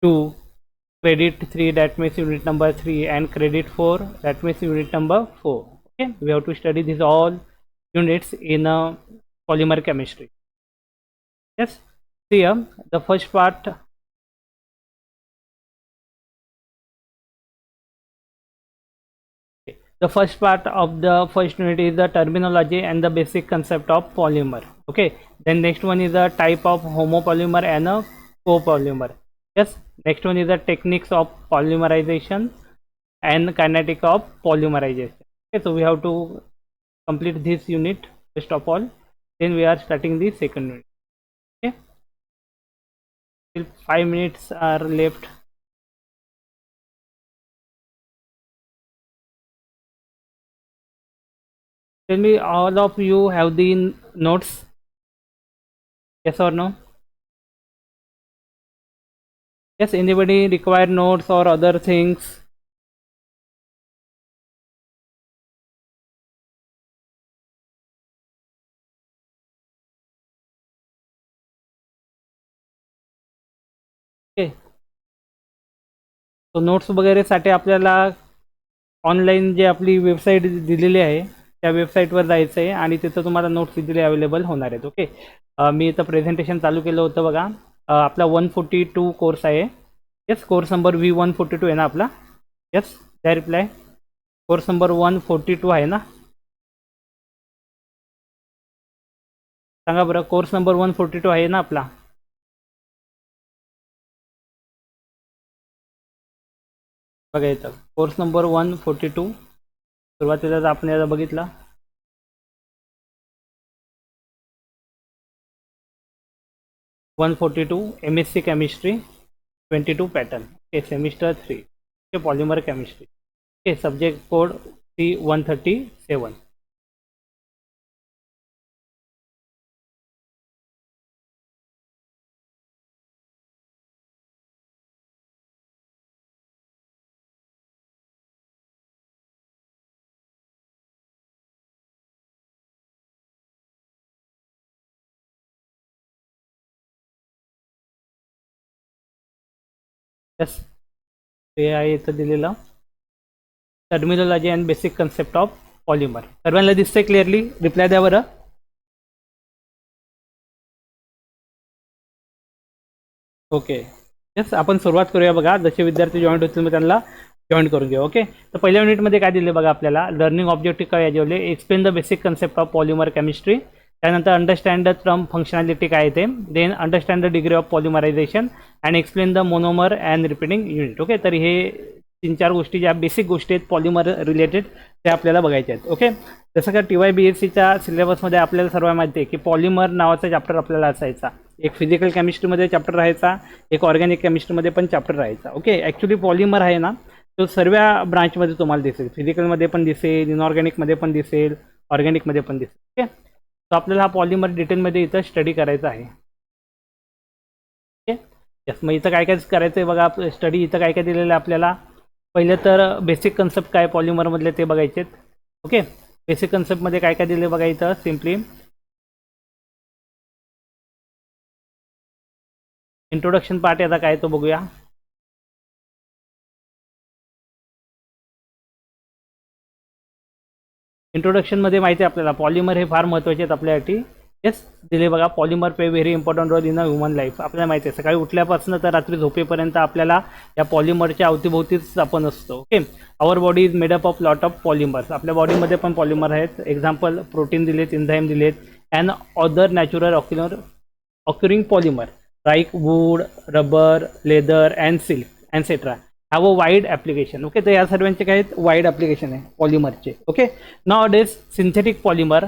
2, credit 3, that means unit number 3, and credit 4, that means unit number 4. Okay, we have to study these all units in polymer chemistry. Yes, here the first part. The first part of the first unit is the terminology and the basic concept of polymer. Okay, then next one is the type of homopolymer and a copolymer. Yes, next one is the techniques of polymerization and kinetic of polymerization. Okay, so we have to complete this unit first of all, then we are starting the second unit. Okay, till 5 minutes are left. Tell me, all of you have the notes? Yes or no? Yes, anybody require notes or other things? Okay, तो notes वगैरेसाठी आपल्याला online जे आपली website दिलेली आहे त्या वेबसाईटवर जायचं आहे आणि तिथं तुम्हाला नोट्स इझिली अवेलेबल होणार आहेत. ओके, मी इथं प्रेझेंटेशन चालू केलं होतं बघा. आपला 142 कोर्स आहे. येस, कोर्स नंबर V142 आहे ना आपला? येस, त्या रिप्लाय. कोर्स नंबर 142 आहे ना? सांगा बरं, कोर्स नंबर 142 आहे ना आपला? बघा इथं कोर्स नंबर 142 सुरुवातीलाच आपण याचा बघितला. 142 MSc chemistry 22 pattern. Okay, semester 3. Okay, polymer chemistry. Okay, subject code C137. Yes, हे आहे इथं दिलेलं terminology and basic concept of polymer. सर्वांना दिसतंय क्लिअरली? रिप्लाय द्या बरं. ओके, यस, आपण सुरुवात करूया. बघा, जसे विद्यार्थी जॉईन होतील मग त्यांना जॉईन करून घेऊ. ओके, तर पहिल्या युनिटमध्ये काय दिले बघा आपल्याला, लर्निंग ऑब्जेक्टिव्ह काय याच्यावले, explain the basic concept of polymer chemistry. त्यानंतर अंडरस्टँड द टर्म फंक्शनॅलिटी काय ते, then understand the degree of polymerization and explain the monomer and repeating unit. Okay, तर हे 3-4 गोष्टी ज्या बेसिक गोष्टी आहेत पॉलिमर रिलेटेड त्या आपल्याला बघायच्या आहेत. ओके, जसं का TYBSCच्या सिलेबसमध्ये आपल्याला सर्व माहिती आहे की पॉलिमर नावाचा चॅप्टर आपल्याला असायचा. एक फिजिकल केमिस्ट्रीमध्ये चॅप्टर राहायचा, एक ऑर्गॅनिक केमिस्ट्रीमध्ये पण चॅप्टर राहायचा. ओके, ॲक्च्युली पॉलिमर आहे ना तो सर्व ब्रांचमध्ये तुम्हाला दिसेल. फिजिकलमध्ये पण दिसेल, इनऑर्गॅनिकमध्ये पण दिसेल, ऑर्गॅनिकमध्ये पण दिसेल. ओके, तर आपल्याला हा पॉलिमर डिटेलमध्ये इथं स्टडी करायचा आहे. ओके, यस, मग इथं काय काय करायचं आहे बघा स्टडी. इथं काय काय दिलेलं आहे आपल्याला. पहिलं तर बेसिक कन्सेप्ट काय पॉलिमरमधले ते बघायचे आहेत. ओके, बेसिक कन्सेप्टमध्ये काय काय दिले बघा इथं. सिम्पली इंट्रोडक्शन पार्ट याचा काय तो बघूया. इंट्रोडक्शनमध्ये माहिती आहे आपल्याला पॉलिमर हे फार महत्त्वाचे आहेत आपल्यासाठी. येस, दिले बघा, polymer play very important role in a human life. आपल्याला माहिती आहे सकाळी उठल्यापासून तर रात्री झोपेपर्यंत आपल्याला या पॉलिमरच्या अवतीभोवतीच आपण असतो. Okay, our body is made up of lot of polymers. आपल्या बॉडीमध्ये पण पॉलिमर आहेत. एक्झाम्पल, प्रोटीन दिलेत, एन्झाईम दिलेत, and other natural occurring polymer like wood, rubber, leather and silk etcetera have a wide application. Okay, तर या सर्वांचे काय वाईड ॲप्लिकेशन आहे पॉलिमरचे. Okay, now days synthetic polymer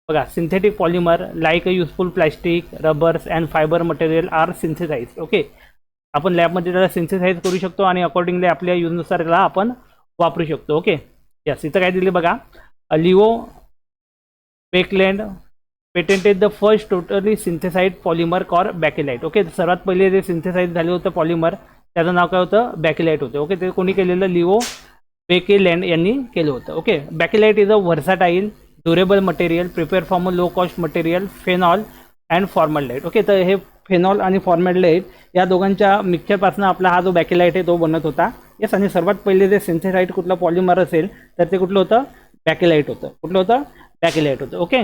बघा, synthetic polymer like a useful plastic, rubbers and fibre material are synthesize. Okay, आपण लॅबमध्ये त्याला सिंथेसाइज करू शकतो आणि अकॉर्डिंगली आपल्या यूजनुसार त्याला आपण वापरू शकतो. ओके, यस, इथं काय दिले बघा, Leo Baekeland patented the first totally synthesized polymer called Bakelite. Okay, सर्वात पहिले जे सिंथेसाइज झालं होतं पॉलिमर त्याचं नाव काय होतं, बॅकेलाइट होतं. ओके, ते कोणी केलेलं, लिओ बेकेलँड यांनी केलं होतं. Okay, Bakelite is a versatile durable material prepare from a low cost material phenol and formaldehyde. Okay, तर हे फेनॉल आणि फॉर्मॅल्डिहाइड या दोघांच्या मिक्सचरपासून आपला हा जो बॅकेलाइट आहे तो बनत होता. येस, आणि सर्वात पहिले जे सिंथेसाइड कुठलं पॉलिमर असेल तर ते कुठलं होतं, बॅकेलाइट होतं. कुठलं होतं, बॅकेलाइट होतं. Okay,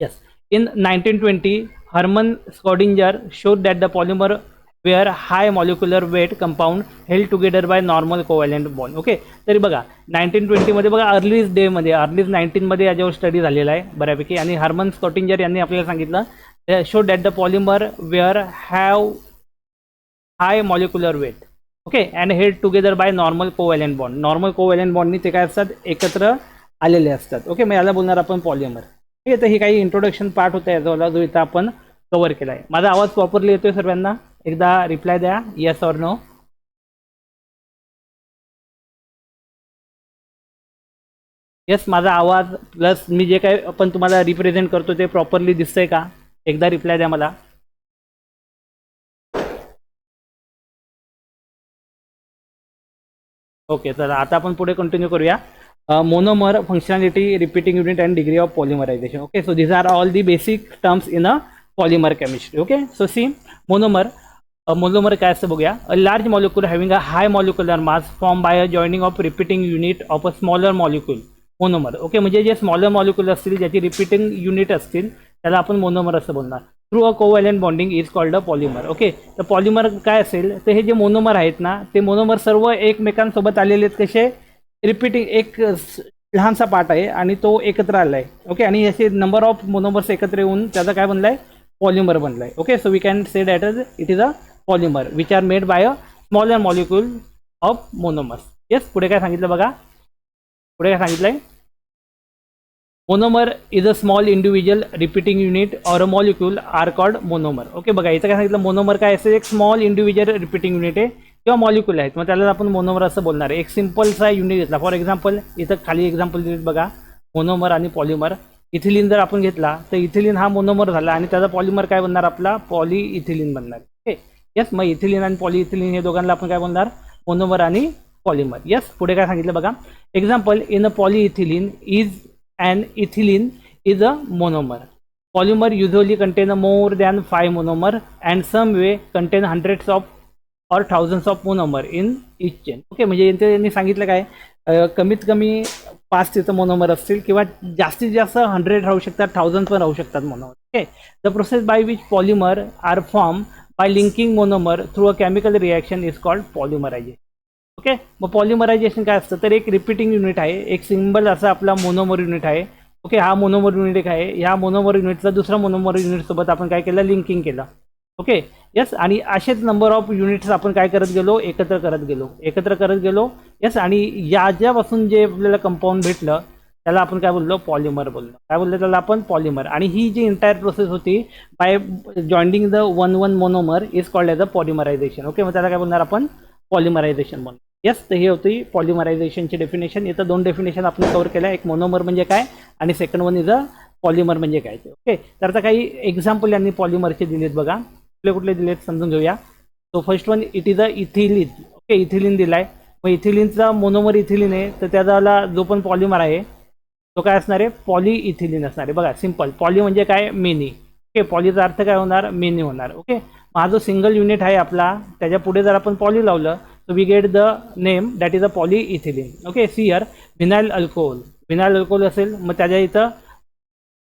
yes. In 1920 Hermann Staudinger showed that the polymer were high molecular weight compound held together by normal covalent bond. Okay, तरी बघा 1920 बघा अर्लीज डेमध्ये, अर्लीज 19 याच्यावर स्टडी झालेला आहे बऱ्यापैकी. आणि हर्मन स्कॉटिंजर यांनी आपल्याला सांगितलं show that the polymer were have high molecular weight. Okay, and held together by normal covalent bond. Normal covalent बॉन्डनी ते काय असतात, एकत्र आलेले असतात. ओके, मग याला बोलणार आपण पॉलिमर. ठीक आहे, तर ही काही इंट्रोडक्शन पार्ट होता याचा जो इथं आपण कव्हर केला आहे. माझा आवाज प्रॉपरली येतोय सर्वांना? एकदा रिप्लाय द्या, येस ऑर नो. येस, माझा आवाज प्लस मी जे काही आपण तुम्हाला रिप्रेझेंट करतो ते प्रॉपरली दिसतंय का? एकदा रिप्लाय द्या मला. ओके, तर आता आपण पुढे कंटिन्यू करूया. Monomer, functionality, repeating unit and degree of polymerization. Okay, so these are all the basic terms in a polymer chemistry. Okay, so see monomer. Monomer काय असतं बघूया. A large molecule having a high molecular mass form by a joining of repeating unit of a smaller molecule, monomer. Okay, म्हणजे जे smaller molecule असतील ज्याची repeating unit असतील त्याला आपण मोनोमर असं बोलणार. Through a covalent bonding is called a polymer. Okay, तर पॉलिमर काय असेल तर हे जे मोनोमर आहेत ना ते मोनोमर सर्व एकमेकांसोबत आलेले आहेत. कसे, रिपीटिंग, एक लहानसा पार्ट आहे आणि तो एकत्र आला आहे. ओके, आणि असे नंबर ऑफ मोनोमर्स एकत्र येऊन त्याचा काय बनला आहे, पॉलिमर बनला आहे. Okay, so we can say that it is a polymer which are made by a smaller molecule of monomers. Yes, पुढे काय सांगितलं बघा, पुढे काय सांगितलंय, monomer is a small individual repeating unit or a molecule are called monomer. Okay, बघा इथं काय सांगितलं, मोनोमर काय असेल, एक स्मॉल इंडिव्हिज्युअल रिपीटिंग युनिट आहे किंवा मॉलिक्यूल आहेत, मग त्याला आपण मोनोमर असं बोलणार आहे. एक सिम्पलचा युनिट घेतला, फॉर एक्झाम्पल इथं खाली एक्झाम्पल दिलेत बघा, मोनोमर आणि पॉलिमर. इथिलीन जर आपण घेतला तर इथिलीन हा मोनोमर झाला आणि त्याचा पॉलिमर काय बनणार आपला, पॉली इथिलीन बनणार. ओके, येस, मग इथिलीन आणि पॉली इथिलीन हे दोघांना आपण काय बोलणार, मोनोमर आणि पॉलिमर. येस, पुढे काय सांगितलं बघा, example in a poly ethylene is and ethylene is a monomer. Polymer usually contain more than 5 monomer and some way contain hundreds of or thousands of monomer in each chain. Okay, म्हणजे यांनी सांगितलं काय, कमीत कमी 5 तिथं monomer असतील किंवा जास्तीत जास्त 100 राहू शकतात, 1000 पण राहू शकतात monomer. Okay, the process by which polymer are form by linking monomer through a chemical reaction is called polymerization. Okay, मग पॉलिमरायझेशन काय असतं तर एक रिपीटिंग युनिट आहे, एक सिंबल असा आपला मोनोमर युनिट आहे. ओके, हा मोनोमर युनिट एक आहे, ह्या मोनोमर युनिटचा दुसरा मोनोमर युनिटसोबत आपण काय केलं, लिंकिंग केलं. ओके, यस, आणि असेच नंबर ऑफ युनिट्स आपण काय करत गेलो, एकत्र करत गेलो. यस, आणि याच्यापासून जे आपल्याला कंपाऊंड भेटलं त्याला आपण काय बोललो, पॉलिमर बोललो. काय बोललो त्याला आपण, पॉलिमर. आणि ही जी एंटायर प्रोसेस होती by joining the one monomer is called as a polymerization. Okay, मग त्याला काय बोलणार आपण, पॉलिमरायझेशन म्हणून. येस, तर हे होती पॉलिमरायझेशनची डेफिनेशन. इथं 2 डेफिनेशन आपण कव्हर केल्या, एक मोनोमर म्हणजे काय आणि second one is a polymer म्हणजे काय ते. ओके, तर आता काही एक्झाम्पल यांनी पॉलिमरचे दिलेत बघा, कुठले दिलेत समजून घेऊया. So first one it is a ethylene. Okay, ethylene दिलाय, मग इथिलीनचा मोनोमर इथिलीन आहे तर त्याला जो पण पॉलिमर आहे तो काय असणार आहे, पॉली इथिलीन असणार आहे. बघा सिंपल, पॉली म्हणजे काय, मेनी. ओके, पॉलीचा अर्थ काय होणार, मेनी होणार. ओके, हा जो सिंगल युनिट आहे आपला त्याच्या पुढे जर आपण पॉली लावलं so we get the name that is a polyethylene. Okay, see here, vinyl alcohol असेल मग त्याच्या इथं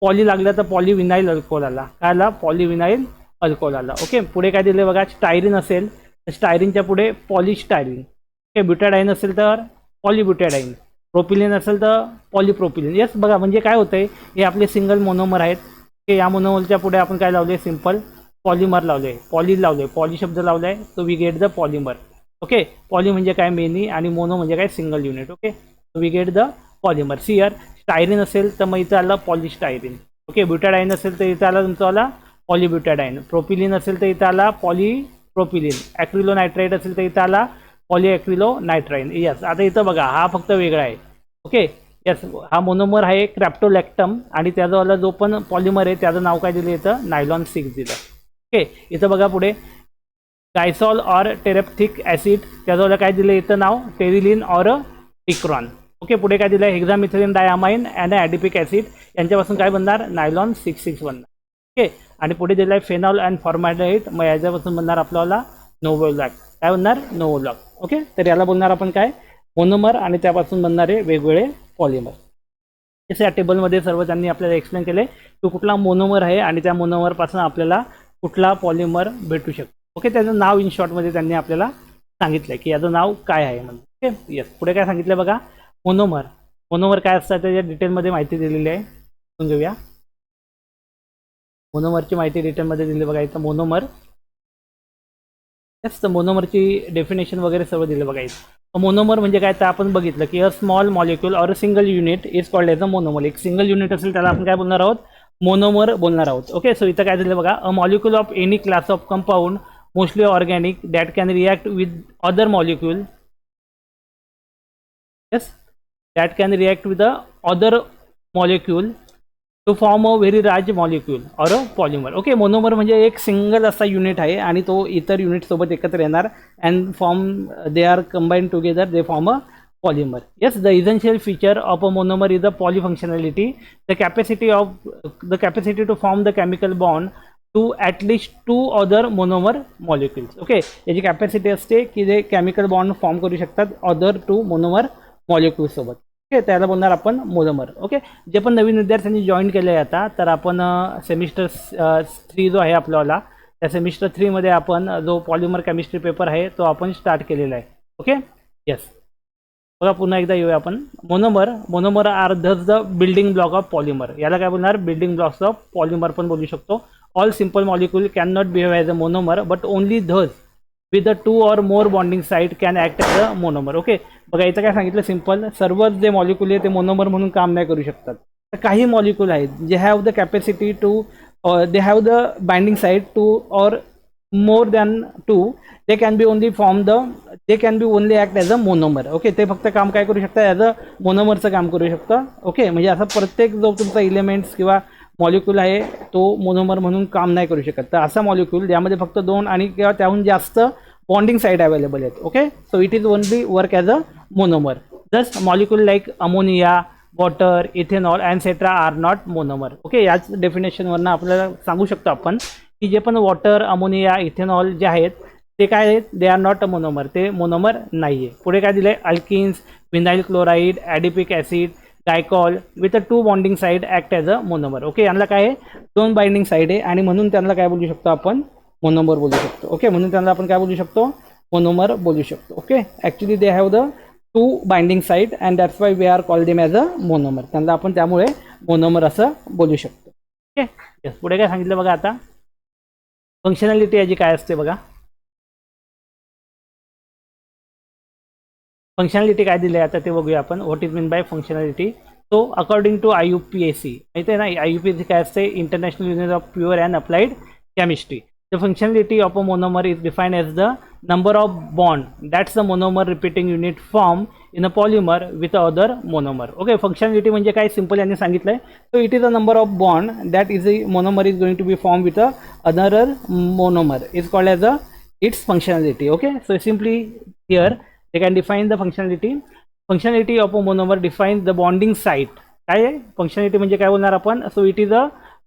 पॉली लागलं तर पॉलीविनाइल अल्कोहोल आला, काय आला, पॉलीविनाइल अल्कोहोल आला. ओके, पुढे काय दिलं बघा, स्टायरीन असेल तर स्टायरीनच्या पुढे पॉलीस्टायरीन. ओके, ब्युटॅडाईन असेल तर पॉलीब्युटॅडाईन, प्रोपिलिन असेल तर पॉलीप्रोपिलिन. येस, बघा म्हणजे काय होतंय, हे आपले सिंगल मोनोमर आहेत. ओके, या मोनोमरच्या पुढे आपण काय लावले, सिंपल पॉलिमर लावले, पॉली लावले, पॉली शब्द लावलाय, so we get the polymer. Okay, poly म्हणजे काय, मेनी, आणि मोनो म्हणजे काय, single unit. Okay, so we get the polymer. See here, styrene असेल तर मग इथं आलं पॉलीस्टायरीन. ओके, ब्युटॅडाईन असेल तर इथं आला तुमचा आला पॉलीब्युटॅडाईन, प्रोपिलिन असेल तर इथं आला पॉलीप्रोपिलिन, ॲक्रिलोनायट्राईड असेल तर इथं आला पॉलीॲक्रिलोनायट्राईन. यस, आता इथं बघा हा फक्त वेगळा आहे. ओके, यस, हा मोनोमर आहे क्रॅप्टोलॅक्टम आणि त्याचा जो पण पॉलिमर आहे त्याचं नाव काय दिलं, इथं नायलॉन 6 दिलं. ओके, इथं बघा पुढे डायसॉल ऑर टेरेप्थिक ॲसिड, त्याचं काय दिलं इथं नाव, टेरिलिन ऑर टिक्रॉन. ओके, पुढे काय दिलं, हेक्झामिथिलीन डायअमाइन अँड ॲडिपिक ॲसिड, यांच्यापासून काय बनणार, नायलॉन 6 बनणार. ओके, आणि पुढे दिलं आहे फेनॉल अँड फॉर्मॅल्डिहाइड, मग याच्यापासून बनणार आपल्याला नोव्होलॉग. काय बनणार? नोव्होलॉग. ओके, तर याला बोलणार आपण काय? मोनोमर, आणि त्यापासून बनणारे वेगवेगळे पॉलिमर. जसे या टेबलमध्ये सर्व त्यांनी आपल्याला एक्सप्लेन केले की कुठला मोनोमर आहे आणि त्या मोनोमरपासून आपल्याला कुठला पॉलिमर भेटू शकतो. ओके, त्याचं नाव इन शॉर्टमध्ये त्यांनी आपल्याला सांगितलं की याचं नाव काय आहे म्हणजे. Okay, yes. पुढे काय सांगितलं बघा? मोनोमर. मोनोमर काय असतात त्याच्या डिटेलमध्ये माहिती दिलेली आहे, समजून घेऊया. मोनोमरची माहिती डिटेलमध्ये दिली बघा इथं. मोनोमर, येस, तर मोनोमरची डेफिनेशन वगैरे सर्व दिलं बघा इथं. मोनोमर म्हणजे काय? तर आपण बघितलं की a small molecule or a single unit is called as a monomer. एक सिंगल युनिट असेल त्याला आपण काय बोलणार आहोत? मोनोमर बोलणार आहोत. ओके, सो इथं काय दिलं बघा? A molecule of any class of compound mostly organic that can react with other molecule, yes, that can react with the other molecule to form a very large molecule or a polymer. Okay, monomer म्हणजे एक single असा unit आहे आणि तो इतर unit सोबत एकत्र येणार and form, they are combine together, they form a polymer. Yes, the essential feature of a monomer is the polyfunctionality, the capacity to form the chemical bond to at least two other monomer molecules. Okay, याची capacity असते की जे chemical bond form करू शकतात other to monomer molecule सोबत. Okay, त्याला बोलणार आपण मोनोमर. ओके, जे पण नवीन विद्यार्थ्यांनी जॉईन केले आहे आता, तर आपण सेमिस्टर 3 जो आहे आपल्याला, त्या सेमिस्टर 3 मध्ये आपण जो पॉलिमर केमिस्ट्री पेपर आहे तो आपण स्टार्ट केलेला आहे. Okay, yes. बघा पुन्हा एकदा येऊया आपण. Monomer are thus the building block of polymer. याला काय बोलणार? बिल्डिंग ब्लॉक्स ऑफ पॉलिमर पण बोलू शकतो. All simple molecule can not behave as a monomer but only Dhas with the two or more bonding site can act as a monomer. Okay, बघा इथं काय सांगितलं? सिम्पल, सर्व जे मॉलिक्यूल आहे ते मोनोमर म्हणून काम नाही करू शकतात. तर काही मॉलिक्यूल आहेत जे have the capacity to, they have the binding site two or more than two, they can be only form the, they can be only act as a monomer. Okay, ते फक्त काम काय करू शकतं? ॲज अ मोनोमरचं काम करू शकतं. Okay, म्हणजे असं प्रत्येक जो तुमचा इलेमेंट्स किंवा मॉलिक्यूल आहे तो मोनोमर म्हणून काम नाही करू शकत. तर असा मॉलिक्यूल ज्यामध्ये फक्त 2 आणि किंवा त्याहून जास्त बॉन्डिंग साईट अवेलेबल आहेत. Okay, so it is only work as a monomer. Just molecule like ammonia, water, ethanol etcetera are not monomer. Okay, याच डेफिनेशनवरनं आपल्याला सांगू शकतो आपण की जे पण वॉटर, अमोनिया, इथेनॉल जे आहेत ते काय आहेत? They are not a monomer, ते मोनोमर नाही आहे. पुढे काय दिलं आहे? Alkenes, vinyl chloride, adipic acid, dicol with a 2 bonding side act as a monomer. Okay, यांना काय आहे? 2 बाइंडिंग साईड आहे आणि म्हणून त्यांना काय बोलू शकतो आपण? मोनोमर बोलू शकतो. ओके, म्हणून त्यांना आपण काय बोलू शकतो? मोनोमर बोलू शकतो. Okay, actually they have the 2 binding side and that's why we are call them as a monomer. त्यांना आपण त्यामुळे मोनोमर असं बोलू शकतो. Okay, yes. पुढे काय सांगितलं बघा आता? फंक्शनॅलिटी याची काय असते बघा? फंक्शनॅलिटी काय दिली आहे आता ते बघूया आपण. What is mean by functionality? So according to IUPAC, माहिती आहे ना IUPAC काय असते? International union of pure and applied chemistry. The functionality of a monomer is defined as the number of bond that's the monomer repeating unit form in a polymer with other monomer. Okay, functionality म्हणजे काय? Simple यांनी सांगितलंय. So it is a number of bond that is a monomer is going to be formed with a other monomer is called as a its functionality. Okay, so simply here they can define the functionality of a monomer defines the bonding site. काय आहे functionality म्हणजे? काय बोलणार आपण? So it is a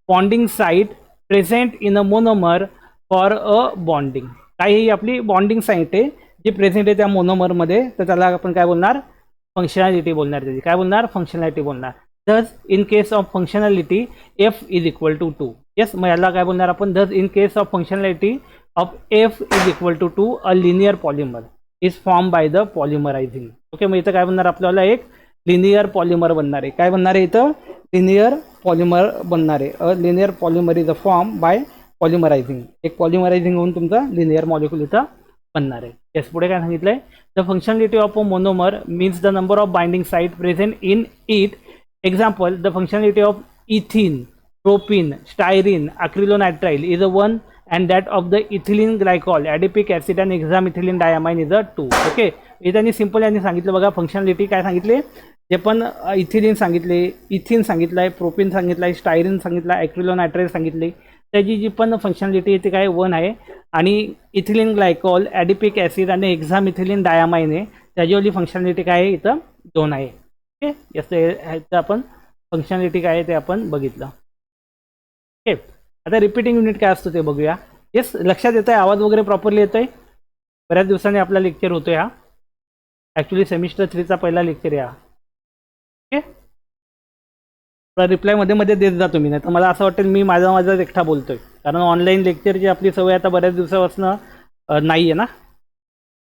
bonding site present in a monomer for a bonding. काय ही आपली bonding site आहे जी present आहे त्या मोनोमरमध्ये, तर त्याला आपण काय बोलणार? फंक्शनॅलिटी बोलणार. त्याची काय बोलणार? फंक्शनॅलिटी बोलणार. Thus in case of functionality F is equal to 2. Yes, मग याला काय बोलणार आपण? Thus in case of functionality of F is equal to 2 a linear polymer is form by the polymerizing. Okay, मग इथं काय बनणार आपल्याला? एक लिनियर पॉलिमर बनणार आहे. काय बनणार आहे इथं? लिनियर पॉलिमर बनणार आहे. A linear polymer is a form by polymerizing. एक पॉलिमरायझिंग होऊन तुमचा लिनियर मॉलिक्यूल इथं बनणार आहे. येस, पुढे काय सांगितलंय? The functionality of a monomer means the number of binding site present in it. Example, the functionality of ethyne, propyne, styrene, acrylonitrile is a 1 and that of the ethylene glycol, adipic acid and hexamethylene diamine is a 2. Okay, इथं simple यांनी सांगितलं बघा functionality काय सांगितले? जे पण ethylene सांगितले, इथिन सांगितलं आहे, प्रोपिन सांगितलं आहे, स्टायरीन सांगितलं आहे, ॲक्रिलोनायट्राइल सांगितली, त्याची जी पण फंक्शनॅलिटी आहे ती काय 1 आहे. आणि इथिलीन ग्लायकॉल, ॲडिपिक ॲसिड आणि हेक्सामिथिलीन डायमाइन आहे त्याच्यावरली फंक्शनॅलिटी काय आहे? इथं 2 आहे. ओके, याचं आपण फंक्शनॅलिटी काय आहे ते आपण बघितलं. ओके, आता रिपीटिंग युनिट काय असतं ते बघूया. येस, लक्षात येतंय, आवाज वगैरे प्रॉपरली येतोय. बऱ्याच दिवसांनी आपला लेक्चर होतोय हा. ॲक्च्युली सेमिस्टर 3चा पहिला लेक्चर आहे हा. ओके, रिप्लाय मध्ये मध्ये देत जा तुम्ही, नाही तर मला असं वाटेल मी माझाच एकटा बोलतोय, कारण ऑनलाईन लेक्चरची आपली सवय आता बऱ्याच दिवसापासून नाही आहे ना.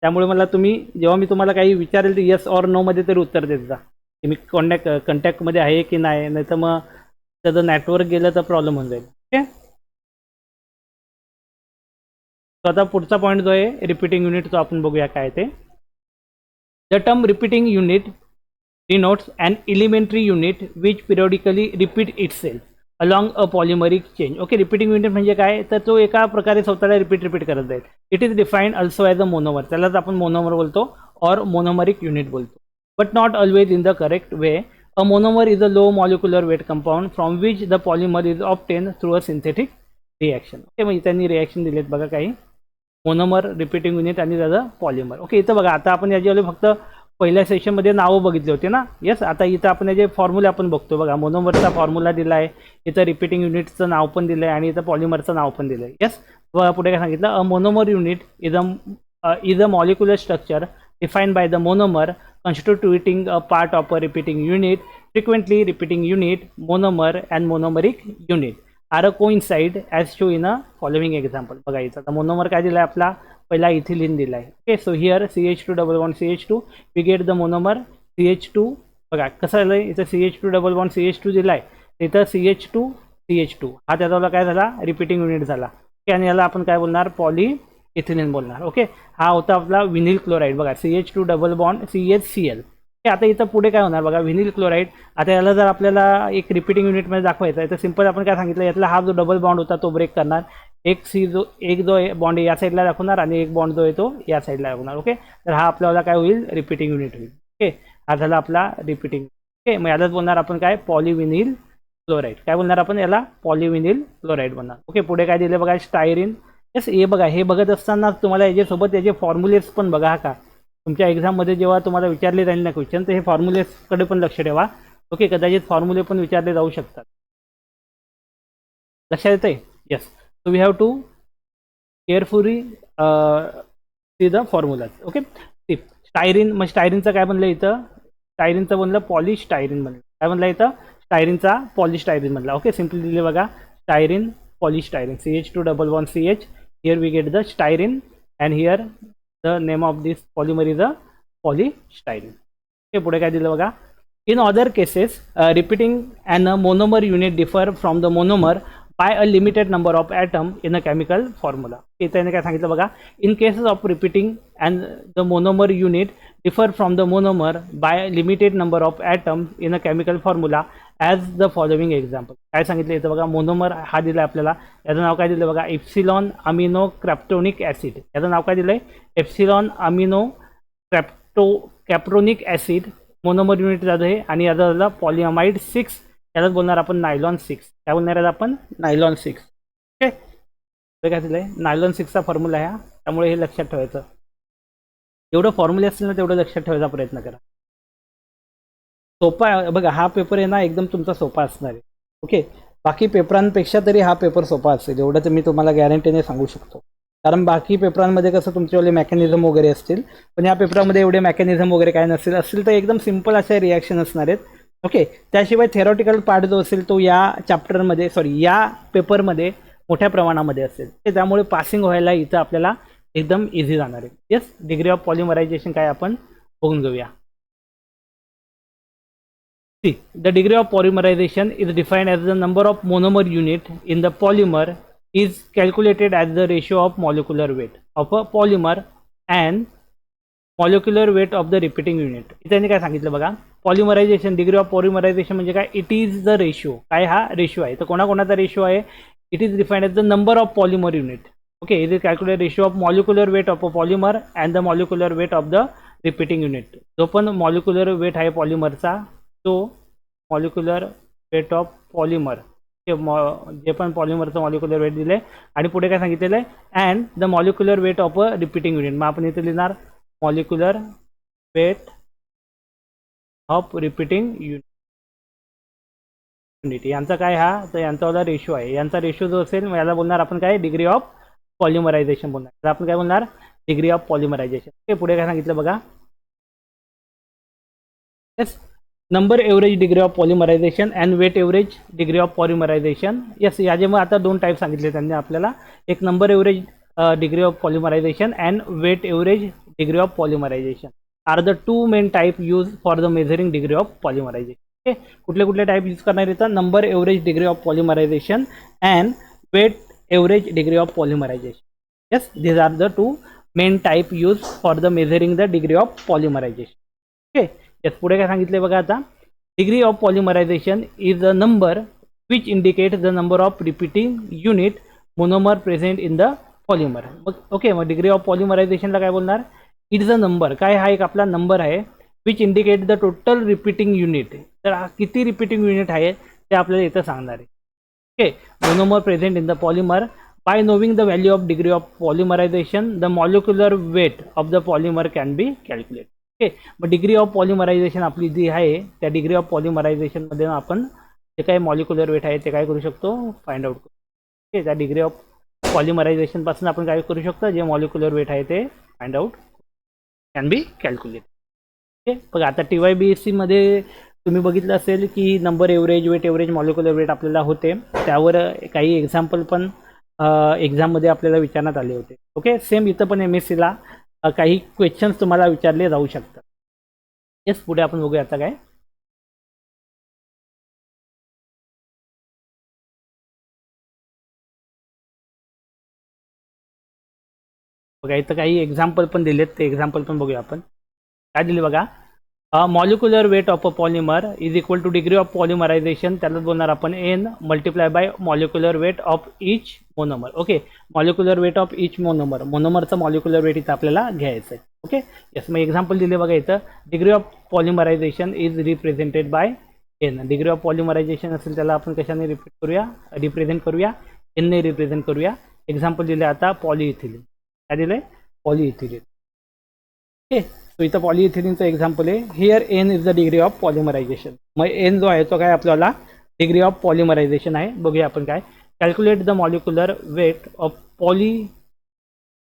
त्यामुळे मला तुम्ही जेव्हा मी तुम्हाला काही विचारेल तर येस ऑर नो मध्ये तरी उत्तर देत जा की मी कॉन्टॅक्टमध्ये आहे की नाही तर मग त्याचं नेटवर्क गेलं तर प्रॉब्लेम होऊन जाईल. ओके, तो आता पुढचा पॉईंट जो आहे रिपीटिंग युनिट, तो आपण बघूया काय ते. The term repeating unit denotes an elementary unit which periodically repeat itself along a polymeric chain. Okay, repeating unit म्हणजे काय, तर तो एका प्रकारे स्वतःला रिपीट करत जाईल. It is defined also as a monomer, त्यालाच आपण मोनोमर बोलतो और मोनोमरिक युनिट बोलतो. But not always in the correct way. A monomer is a low molecular weight compound from which the polymer is obtain through a synthetic reaction. Okay, म्हणजे त्यांनी reaction दिलेत बघा काही, monomer, repeating unit आणि त्याचं polymer. Okay, इथं बघा आता आपण याच्यावर फक्त पहिल्या सेशनमध्ये नावं बघितले होते ना. येस, आता इथं आपण याचे फॉर्म्युले आपण बघतो बघा. मोनोमरचा फॉर्म्युला दिला आहे, इथं रिपीटिंग युनिटचं नाव पण दिलं आहे आणि इथं पॉलिमरचं नाव पण दिलं आहे. येस, बघा पुढे काय सांगितलं, a monomer unit is a molecular structure defined by the monomer constituting a part of a repeating unit. Frequently repeating unit, monomer and monomeric unit are a coincide as shown in a following example. बघा इथं आता monomer काय दिला आहे आपला, पहिला ethylene दिला आहे. Okay, so here CH2 double bond CH2 we get the monomer CH2. बघा कसं झालं, इथं CH2 डबल बॉन्ड CH2 दिला आहे, इथं CH2 CH2 हा त्याचा काय झाला, रिपीटिंग युनिट झाला. ओके, आणि याला आपण काय बोलणार, पॉली इथिलीन बोलणार. ओके, हा होता आपला व्हिनिल क्लोराईड. बघा CH2 double bond CHCl. Okay, आता इथं पुढे काय होणार बघा, व्हिनिल क्लोराईड. आता याला जर आपल्याला एक रिपीटिंग युनिटमध्ये दाखवायचं आहे तर सिंपल आपण काय सांगितलं, यातला हा जो डबल बॉन्ड होता तो ब्रेक करणार. एक जो बॉन्ड या साईडला दाखवणार आणि एक बॉन्ड जो आहे तो या साईडला दाखवणार. ओके, तर हा आपल्याला काय होईल, रिपीटिंग युनिट होईल. ओके, हा झाला आपला रिपीटिंग. ओके, मग यालाच बोलणार आपण काय, पॉलिव्हिनिल क्लोराईड. काय बोलणार आपण याला, पॉलिव्हिनिल क्लोराईड बोलणार. ओके, पुढे काय दिलं बघा, स्टायरिन. येस, हे बघा, हे बघत असताना तुम्हाला याच्यासोबत याचे फॉर्म्युलेस पण बघा का, तुमच्या एक्झाममध्ये जेव्हा तुम्हाला विचारले जाईल ना क्वेश्चन, तर हे फॉर्म्युलेसकडे पण लक्ष ठेवा. ओके, कदाचित फॉर्म्युले पण विचारले जाऊ शकतात. लक्षात येतंय. Yes, so we have to carefully see the formulas. Okay, styrene, मग स्टायरिनचं काय बनलं इथं, स्टायरिनचं बनलं पॉलिस्टायरिन बनलं. काय बनलं इथं, स्टायरिनचा पॉलिस्टायरिन बनला. ओके, सिम्पली दिले बघा, styrene polystyrene, CH2 double bond CH. Here we get the styrene and here the name of this polymer is a polystyrene. Okay, पुढे काय दिलं बघा, in other cases repeating and a monomer unit differ from the monomer by a limited number of atom in a chemical formula. इथे काय सांगितलं बघा, in cases of repeating and the monomer unit differ from the monomer by a limited number of atoms in a chemical formula as the following example. काय सांगितलं इथं बघा, monomer हा दिला आपल्याला, याचं नाव काय दिलं बघा, एप्सिलॉन अमिनो क्रॅप्टोनिक ॲसिड. याचं नाव काय दिलं आहे, epsilon aminocaproic acid. Monomer unit झालं हे, आणि याचा झाला पॉलिअमाइड 6. यालाच बोलणार आपण नायलॉन 6. काय बोलणार आहे आपण, नायलॉन 6. ओके, काय दिलं आहे, नायलॉन 6चा फॉर्म्युला आहे, त्यामुळे हे लक्षात ठेवायचं. जेवढं फॉर्म्युले असतील ना तेवढं लक्षात ठेवायचा प्रयत्न करा. सोपा आहे बघा, हा पेपर आहे ना एकदम तुमचा सोपा असणार आहे. ओके, बाकी पेपरांपेक्षा तरी हा पेपर सोपा असेल, एवढं तर मी तुम्हाला गॅरंटीने सांगू शकतो. कारण बाकी पेपरांमध्ये कसं तुमच्यावाले मेकॅनिझम वगैरे असतील, पण या पेपरामध्ये एवढे मेकॅनिझम वगैरे काय नसतील तर एकदम सिम्पल अशा रिॲक्शन असणार आहेत. ओके, त्याशिवाय थेरॉटिकल पार्ट जो असेल तो या चॅप्टरमध्ये या पेपरमध्ये मोठ्या प्रमाणामध्ये असेल, त्यामुळे पासिंग व्हायला इथं आपल्याला एकदम इझी जाणार आहे. येस, डिग्री ऑफ पॉलिमरायझेशन काय आपण बघून घेऊया. See, the degree of polymerization is defined as the number of monomer unit in the polymer is calculated as the ratio of molecular weight of a polymer and molecular weight of the repeating unit. इथे काय सांगितलं बघा, पॉलिमरायझेशन, degree of पॉलिमरायझेशन म्हणजे काय, it is the ratio. काय हा ratio आहे, तर कोणाकोणाचा रेशिओ आहे, it is defined as the number of polymer unit. Okay, it is calculate ratio of molecular weight of a polymer and the molecular weight of the repeating unit. जो पण molecular weight आहे पॉलिमरचा, तो molecular weight of polymer, जे पण पॉलिमरचं molecular weight दिले, आणि पुढे काय सांगितलेलं आहे, and the molecular weight of a repeating unit. मग आपण इथे लिहिणार molecular weight of repeating unit. Unit. यांचा काय हा, तर यांचा रेशो आहे. यांचा रेशो जो असेल याला बोलणार आपण काय, डिग्री ऑफ पॉलिमरायझेशन बोलणार. तर आपण काय बोलणार, डिग्री ऑफ पॉलिमरायझेशन. ओके, पुढे काय सांगितलं बघा. Yes, number average degree of polymerization and weight average degree of polymerization. Yes, याचे मग आता दोन टाईप सांगितले त्यांनी आपल्याला. एक number average degree of polymerization and weight average degree of polymerization are the two main type use for the measuring degree of polymerization. Okay, कुठले कुठले टाईप यूज करणार येतं, number average degree of polymerization and weight average degree of polymerization. Yes, these are the two main type used for the measuring the degree of polymerization. Okay, yes, पुढे काय सांगितले बघा आता, degree of polymerization is a number which indicate the number of repeating unit monomer present in the polymer. मग okay, मग degree of पॉलिमरायझेशनला काय बोलणार, इट इज अ नंबर, काय हा एक आपला नंबर आहे, which indicate the total repeating unit. तर किती रिपीटिंग युनिट आहे ते आपल्याला इथं सांगणार आहे. Okay, monomer present in the polymer. By knowing the value of degree of polymerization, the molecular weight of the polymer can be calculated. Okay, मग degree of पॉलिमरायझेशन आपली जी आहे त्या डिग्री ऑफ पॉलिमरायझेशनमध्ये आपण जे काही मॉलिक्युलर वेट आहे ते काय करू शकतो, फाइंड आउट करू. ओके, त्या डिग्री ऑफ पॉलिमरायझेशनपासून आपण काय करू शकतो, जे मॉलिक्युलर वेट आहे ते find out can be calculate. Okay, बघा आता TYBSC मध्ये तुम्ही बघितलं असेल की number average, weight average, molecular weight आपल्याला होते. त्यावर काही एक्झाम्पल पण एक्झाममध्ये आपल्याला विचारण्यात आले होते. ओके, सेम इथं पण MSCला काही क्वेश्चन्स तुम्हाला विचारले जाऊ शकतात. येस, पुढे आपण बघूया आता काय. बघा इथं काही एक्झाम्पल पण दिलेत, ते एक्झाम्पल पण बघूया आपण. काय दिले बघा, molecular weight of a polymer is equal to degree of polymerization, त्यालाच बोलणार आपण N multiply by molecular weight of each monomer. Okay, molecular weight of each monomer, मोनोमरचं मॉलिक्युलर वेट इथं आपल्याला घ्यायचं आहे. ओके, येस, मग एक्झाम्पल दिले बघा इथं, degree of polymerization is represented by N. Degree of polymerization असेल त्याला आपण कशाने रिप्रेझेंट करूया, N ने रिप्रेझेंट करूया. एक्झाम्पल दिले आता पॉलिइथिलीन. काय दिलंय, पॉलिइथिलीन. ओके, तो इथं पॉलिइथिलीनचं एक्झाम्पल आहे. Here N is the degree of polymerization. मग N जो आहे तो काय आपल्याला डिग्री ऑफ पॉलिमरायझेशन आहे. बघूया आपण काय, calculate the molecular weight of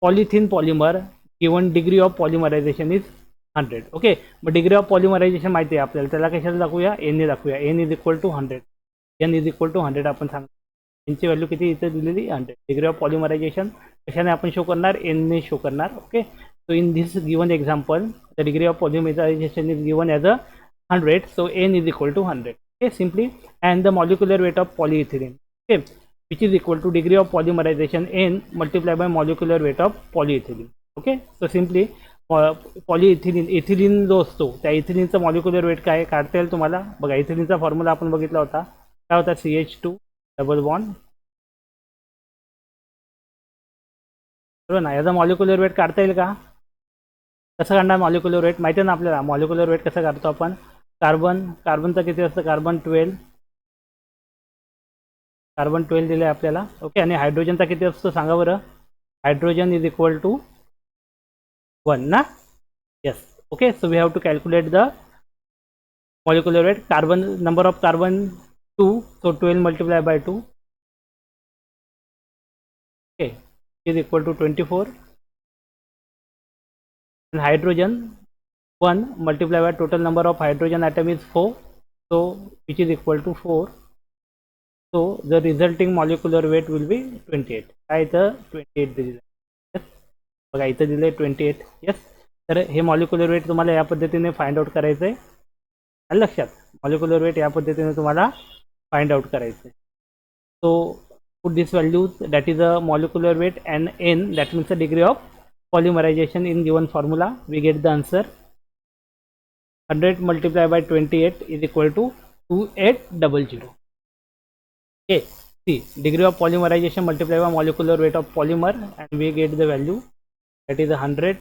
polythene polymer given degree of polymerization is 100. Okay, मग डिग्री ऑफ पॉलिमरायझेशन माहिती आहे आपल्याला, त्याला कशाला दाखवूया, N ने दाखवूया. N is equal to 100. N is equal to 100 आपण सांगतो. Nची व्हॅल्यू किती इथं दिलेली, 100. डिग्री ऑफ पॉलिमरायझेशन कशाने आपण शो करणार, N ने शो करणार. Okay, so in this given example the degree of polymerization is given as a 100, so N is equal to 100. Okay, simply, and the molecular weight of polyethylene, okay, which is equal to degree of polymerization N multiplied by molecular weight of polyethylene. Okay, so simply polyethylene, ethylene जो असतो त्या इथिलीनचं molecular weight काय काढता येईल तुम्हाला. बघा इथिलीनचा formula आपण बघितला होता, काय होता, CH2 डबल बॉन्ड, बरोबर ना. याचा मॉलिक्युलर वेट काढता येईल का, कसं काढणार मॉलिक्युलर वेट, माहिती आहे ना आपल्याला मॉलिक्युलर वेट कसं काढतो आपण. कार्बनचं किती असतं, कार्बन 12 दिलं आहे आपल्याला. ओके, आणि हायड्रोजनचा किती असतो सांगा बरं, हायड्रोजन इज इक्वल टू 1 ना. Yes, okay, so we have to calculate the molecular weight. Carbon, number of carbon 2, so 12 multiply by 2, okay, is equal to 24. and hydrogen 1 multiplied by total number of hydrogen atom is 4, so which is equal to 4, so the resulting molecular weight will be 28. काय इथं 28 दिलेलं आहे. बघा इथं दिलं आहे 28. Yes, तर हे मॉलिक्युलर वेट तुम्हाला या पद्धतीने फाइंड आउट करायचं आहे. आणि लक्षात, मॉलिक्युलर वेट या पद्धतीने तुम्हाला फाइंड आउट करायचं आहे. So put this value, that is a molecular weight, and N, that means the degree of polymerization in given formula. We get the answer 100 multiplied by 28 is equal to 2800. Okay, see, degree of polymerization multiplied by molecular weight of polymer, and we get the value, that is 100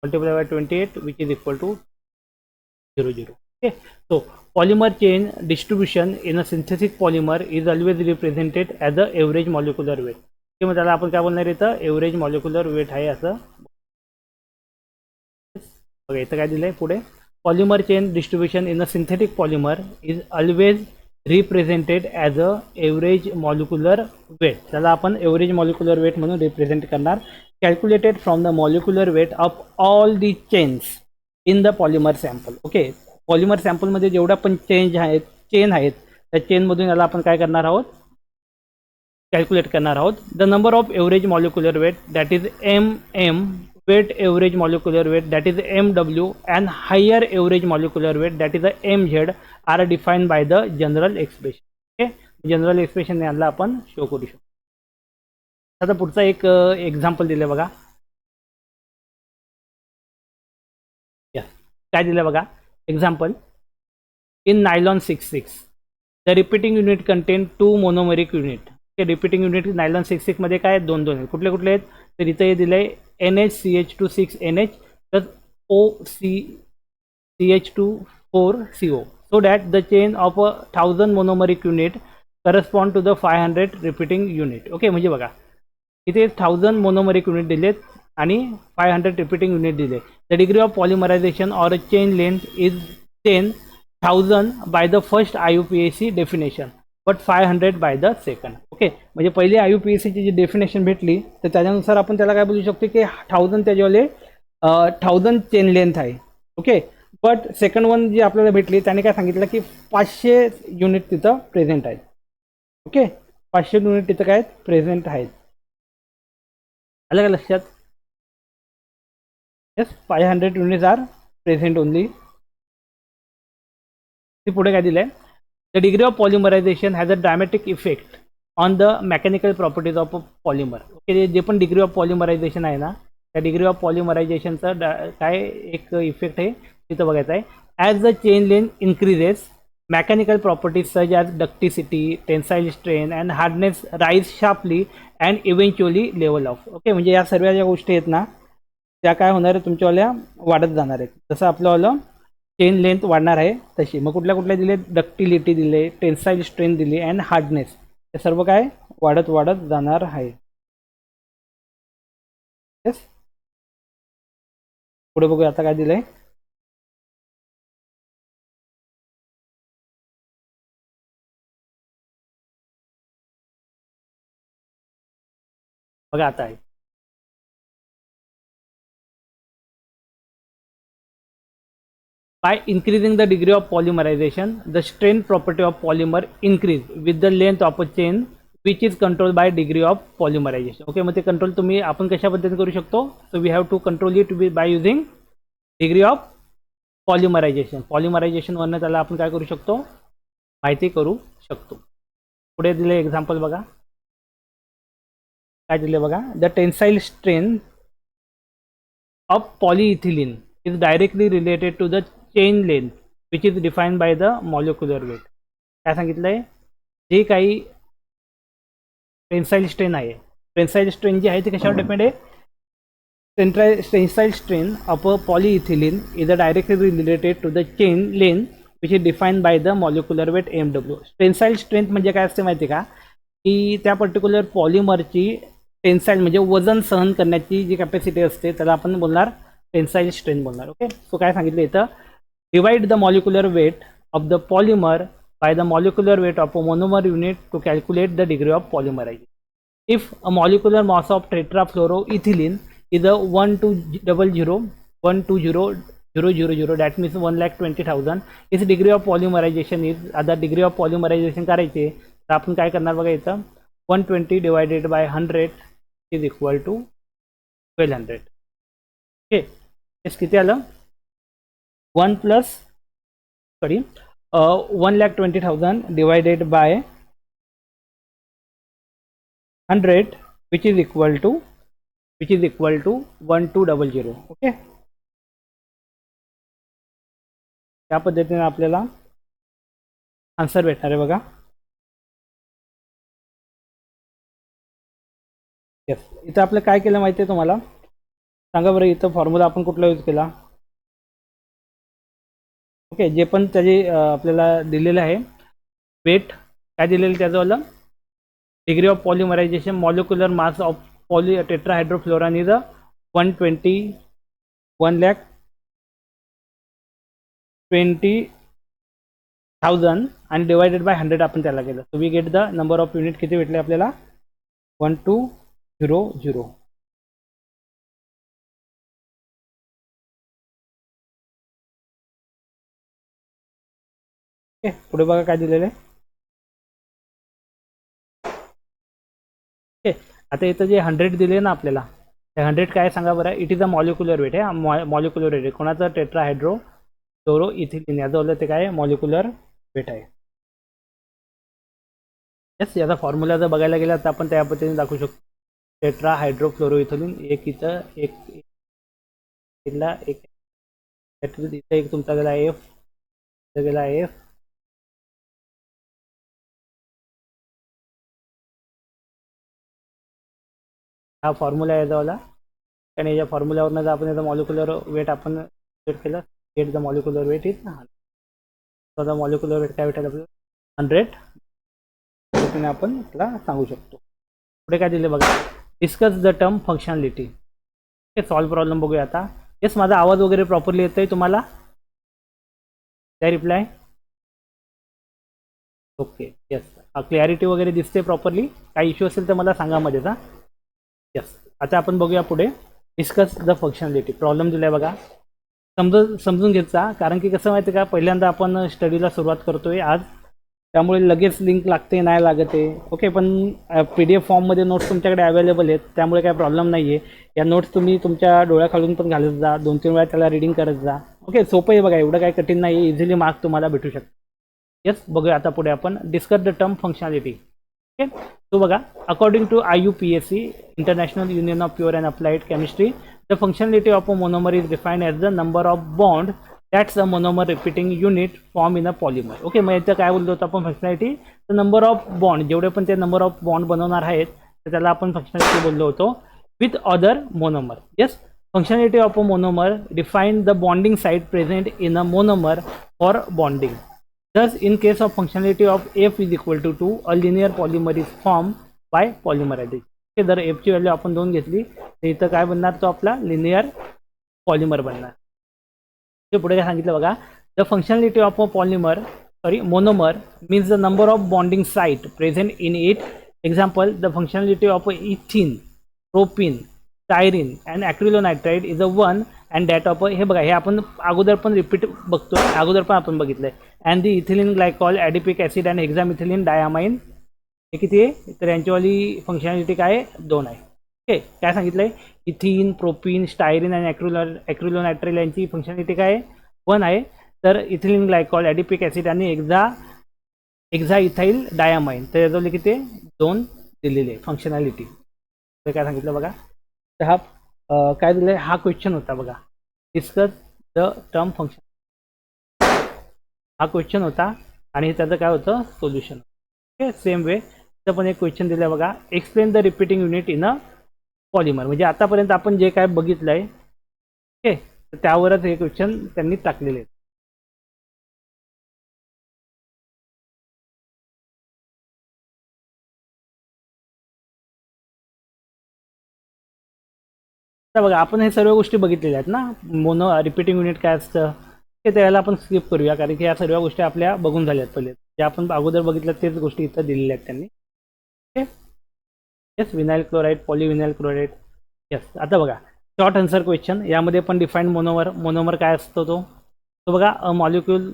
multiplied by 28, which is equal to 00. Okay, so polymer chain distribution in a synthetic polymer is always represented as the average molecular weight. किंवा त्याला आपण काय बोलणार इथं, average molecular weight आहे असं. बघा इथं काय दिलंय पुढे, polymer chain distribution in a synthetic polymer is always represented as a average molecular weight. त्याला आपण एव्हरेज मॉलिक्युलर वेट म्हणून रिप्रेझेंट करणार. Calculated from the molecular weight of all the chains in the polymer sample. Okay, polymer सॅम्पलमध्ये जेवढ्या पण chain आहेत त्या चेनमधून याला आपण काय करणार आहोत, कॅल्क्युलेट करणार आहोत. The number of average molecular weight that is M weight average molecular weight that is MW and higher average molecular weight that is MZ are defined by the general expression. Okay, general expression याला आपण show करू शकतो. आता पुढचा एक example दिले बघा. काय दिलं बघा example. In nylon 66 the repeating unit content 2 monomeric unit. Okay, repeating unit nylon 66 मध्ये काय दोन दोन आहेत. कुठले कुठले आहेत तर इथे हे दिले NHCH26NH plus OCCH24CO so that the chain of 1000 monomeric unit correspond to the 500 repeating unit. Okay, म्हणजे बघा इथे 1000 मोनोमरिक युनिट दिलेत आणि 500 रिपीटिंग युनिट दिले. The degree of polymerization or chain length is 10,000 by the first IUPAC definition but 500 by the second. Okay, म्हणजे पहिली IUPACची जी definition भेटली तर त्याच्यानुसार आपण त्याला काय बोलू शकतो की 1000 त्याच्यावाले 1000 चेन लेंथ आहे. ओके, बट सेकंड वन जी आपल्याला भेटली त्याने काय सांगितलं की 500 युनिट तिथं प्रेझेंट आहेत. ओके, 500 युनिट तिथं काय प्रेझेंट आहेत. आलं का लक्षात? Yes, 500 units are present only. ते पुढे काय दिलंय. The degree of polymerization has a dramatic effect on the mechanical properties of polymer. Okay, जे पण डिग्री ऑफ पॉलिमरायझेशन आहे ना त्या डिग्री ऑफ पॉलिमरायझेशनचा काय एक इफेक्ट आहे तिथं बघायचं आहे. As the chain length increases mechanical properties such as ducticity, tensile strain and hardness rise sharply and eventually level off. Okay, म्हणजे या सर्व ज्या गोष्टी आहेत ना त्या काय होणार आहे तुमच्यावाल्या वाढत जाणार आहेत. जसं आपल्यावालं चेन लेंथ वाढणार आहे तशी. मग कुठल्या कुठल्या दिले, डक्टिलिटी दिले, टेन्साईल स्ट्रेन दिली अँड हार्डनेस, हे सर्व काय वाढत वाढत जाणार आहे. येस, पुढे बघूया आता काय दिलंय. बघा आता आहे. By increasing the degree of polymerization, the strain property of polymer increase with the length of a chain which is controlled by degree of polymerization. Okay, मग ते कंट्रोल तुम्ही आपण कशा पद्धतीने करू शकतो. So we have to control it by using degree of polymerization. Polymerization वरनं त्याला आपण काय करू शकतो माहिती करू शकतो. पुढे दिले एक्झाम्पल बघा. काय दिले बघा. The tensile strain of polyethylene is directly related to the chain length which is defined by the molecular weight. काय सांगितलंय, जे काही टेन्साईल स्ट्रेन आहे, टेन्साईल स्ट्रेन जी आहे ती कशावर डिपेंड आहे. Tensile strain of a polyethylene is directly related to the chain length which is defined by the molecular weight MW. Tensile strength म्हणजे काय असते माहिती का, की त्या पर्टिक्युलर पॉलिमरची टेन्साईल म्हणजे वजन सहन करण्याची जी कॅपॅसिटी असते त्याला आपण बोलणार टेन्साईल स्ट्रेन बोलणार. ओके, सो काय सांगितलं इथं, divide the molecular weight of the polymer by the molecular weight of a monomer unit to calculate the degree of polymerization. If a molecular mass of tetrafluoroethylene is a 120,000, that means 1,20,000, its degree of polymerization is, आता degree of polymerization करायचे तर आपण काय करणार बघा इथं, 120 divided by 100 is equal to 1200. Okay, हेच किती आलं, 1,20,000 divided by 100 which is equal to 1200. Okay, त्या पद्धतीने आपल्याला आन्सर भेटणार आहे बघा. येस, इथं आपलं काय केलं माहिती आहे तुम्हाला, सांगा बरं. इथं फॉर्म्युला आपण कुठला यूज केला. ओके, जे पण त्याचे आपल्याला दिलेलं आहे वेट काय दिलेलं त्याचं, degree of polymerization molecular mass of tetrahydrofuran is 120, 1,20,000 1000 आणि डिवायडेड बाय 100 आपण त्याला केलं, so we get the number of unit किती भेटले आपल्याला 1200. ओके, पुढे बघा काय दिलेलं आहे. ओके, आता इथं जे 100 दिले ना आपल्याला, ते 100 काय सांगा बरं. It is a molecular weight आहे. मॉलिक्युलर वेट आहे कोणाचं, टेट्राहायड्रो फ्लोरो इथिलीन याचं बोललं ते काय मॉलिक्युलर वेट आहे. येस, याचा फॉर्म्युला जर बघायला गेला तर आपण त्या पद्धतीने दाखवू शकतो. टेट्राहायड्रोफ्लोरोइथिलीन एक इथं एक इथला एक इथं एक तुमचा गेला एफ, इथं गेला एफ, हा फॉर्म्युला आहे याचा. आणि या फॉर्म्युल्यावरनं जर आपण याचा मॉलिक्युलर वेट आपण सेट केलं, get the molecular weight is the molecular weight काय भेटेल आपल्याला 100. पद्धतीने आपण त्याला सांगू शकतो. पुढे काय दिले बघा, डिस्कस द टर्म फंक्शनॅलिटी. हे सॉल्व प्रॉब्लेम बघूया आता. येस, माझा आवाज वगैरे प्रॉपरली येतोय तुम्हाला, काय रिप्लाय. ओके, येस, क्लॅरिटी वगैरे दिसते प्रॉपरली. काही इश्यू असेल तर मला सांगा मध्येच. येस, आता आपण बघूया पुढे डिस्कस द फंक्शनॅलिटी. प्रॉब्लेम दिलाय बघा, समजून घ्यायचा, कारण की कसं माहिती का, पहिल्यांदा आपण स्टडीला सुरुवात करतोय आज, त्यामुळे लगेच लिंक लागते नाही लागते. ओके, पण PDF फॉर्ममध्ये नोट्स तुमच्याकडे अवेलेबल आहेत, त्यामुळे काय प्रॉब्लेम नाही आहे. या नोट्स तुम्ही तुमच्या डोळ्याखालून पण घालत जा, 2-3 वेळा त्याला रीडिंग करत जा. ओके, सोपं आहे बघा, एवढं काय कठीण नाही आहे, इझिली मार्क्स तुम्हाला भेटू शकतो. येस, बघूया आता पुढे आपण discuss the term functionality. Okay, तो बघा, according to IUPAC, international union of pure and applied chemistry, the functionality of a monomer is defined as the number of bond that's a monomer repeating unit form in a polymer. Okay, मग याचं काय बोलतो आपण functionality, तर number of bond, जेवढे पण ते number of bond बनवणार आहेत तर त्याला आपण फंक्शनॅलिटी बोललो होतो with other monomer. Yes, functionality of a monomer define the bonding site present in a monomer for bonding. Thus, in case of functionality of F is equal to 2, a linear polymer is formed by polymerization. Okay, जर F ची value आपण 2 घेतली तर इथं काय बनणार, तो आपला लिनियर पॉलिमर बनणार. ते पुढे काय सांगितलं बघा, the functionality of a polymer monomer means the number of bonding site present in it. Example, the functionality of ethene, propene, styrene and acrylonitrile is a 1 and that of हे बघा, हे आपण अगोदर पण रिपीट बघतो, अगोदर पण आपण बघितलंय. And the ethylene glycol, adipic acid and hexamethylene diamine, हे किती आहे, तर यांच्यावाली फंक्शनॅलिटी काय आहे, 2 आहे. ओके, काय सांगितलंय, इथिन, प्रोपीन, स्टायरिन आणि ॲक्रिलोनायट्राइल यांची फंक्शनॅलिटी काय आहे, 1 आहे. तर इथिलीन ग्लायकॉल, ॲडिपिक ॲसिड आणि एक्झा इथाइल डायमाइन, तर याच्यावरली किती 2 दिलेली आहे फंक्शनॅलिटी. तर काय सांगितलं बघा, तर हा काय दिलं, हा क्वेश्चन होता बघा, डिस्कस द टर्म फंक्शन, हा क्वेश्चन होता आणि त्याचं काय होतं सोल्युशन. ओके, सेम वे इथं पण एक क्वेश्चन दिलं बघा, explain the repeating unit in a polymer. म्हणजे आतापर्यंत आपण जे काय बघितलंय, ओके, तर त्यावरच हे क्वेश्चन त्यांनी टाकलेले आहेत. तर बघा, आपण हे सर्व गोष्टी बघितलेल्या आहेत ना, मोनो रिपीटिंग युनिट काय असतं ते त्याला आपण स्किप करूया, कारण की या सर्व गोष्टी आपल्या बघून झाल्यात पहिले, जे आपण अगोदर बघितलं तेच गोष्टी इथं दिलेल्या आहेत त्यांनी. Okay, yes, vinyl chloride, polyvinyl chloride. Yes, आता बघा शॉर्ट आन्सर क्वेश्चन, यामध्ये पण डिफाईन मोनोमर काय असतो तो बघा, a molecule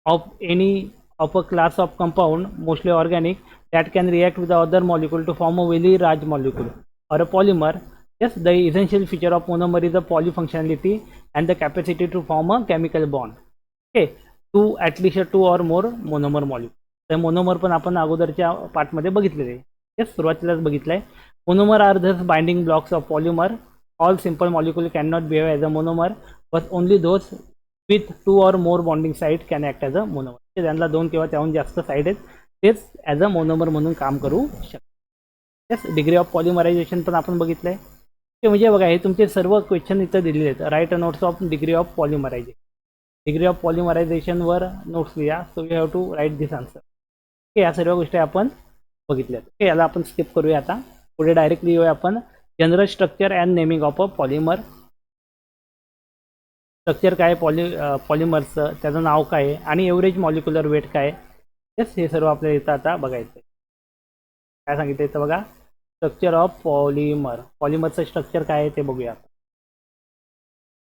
of any of a class of compound mostly organic that can react with other molecule to form a very large molecule or a polymer. Yes, the essential feature of monomer is the polyfunctionality and the capacity to form a chemical bond. Okay, to at least 2 or more monomer molecule. तर monomer पण आपण अगोदरच्या पार्टमध्ये बघितलेले आहे. Yes, सुरुवातीलाच बघितलंय. Monomer are thus binding blocks of polymer. All simple molecule cannot behave as a monomer, but only those with 2 or more bonding site can act as a monomer. त्यांना 2 किंवा त्याहून जास्त साईड आहेत, तेच ॲज अ मोनोमर म्हणून काम करू शकतात. येस, डिग्री ऑफ पॉलिमरायझेशन पण आपण बघितलंय. ते म्हणजे बघा, हे तुमचे सर्व क्वेश्चन इथं दिलेले आहेत. Write a notes of degree of polymerization. Degree of पॉलिमरायझेशनवर नोट्स लिहा, so you have to write this answer. Okay, या सर्व गोष्टी आपण बघितल्यात. ओके, याला आपण स्किप करूया. आता पुढे डायरेक्टली येऊया आपण general structure and naming of a polymer. Structure काय पॉलिमरचं, त्याचं नाव काय आहे आणि एव्हरेज मॉलिक्युलर वेट काय आहे. येस, हे सर्व आपल्याला इथं आता बघायचं आहे. काय सांगितलं इथं बघा, स्ट्रक्चर ऑफ पॉलिमरचं स्ट्रक्चर काय आहे ते बघूया.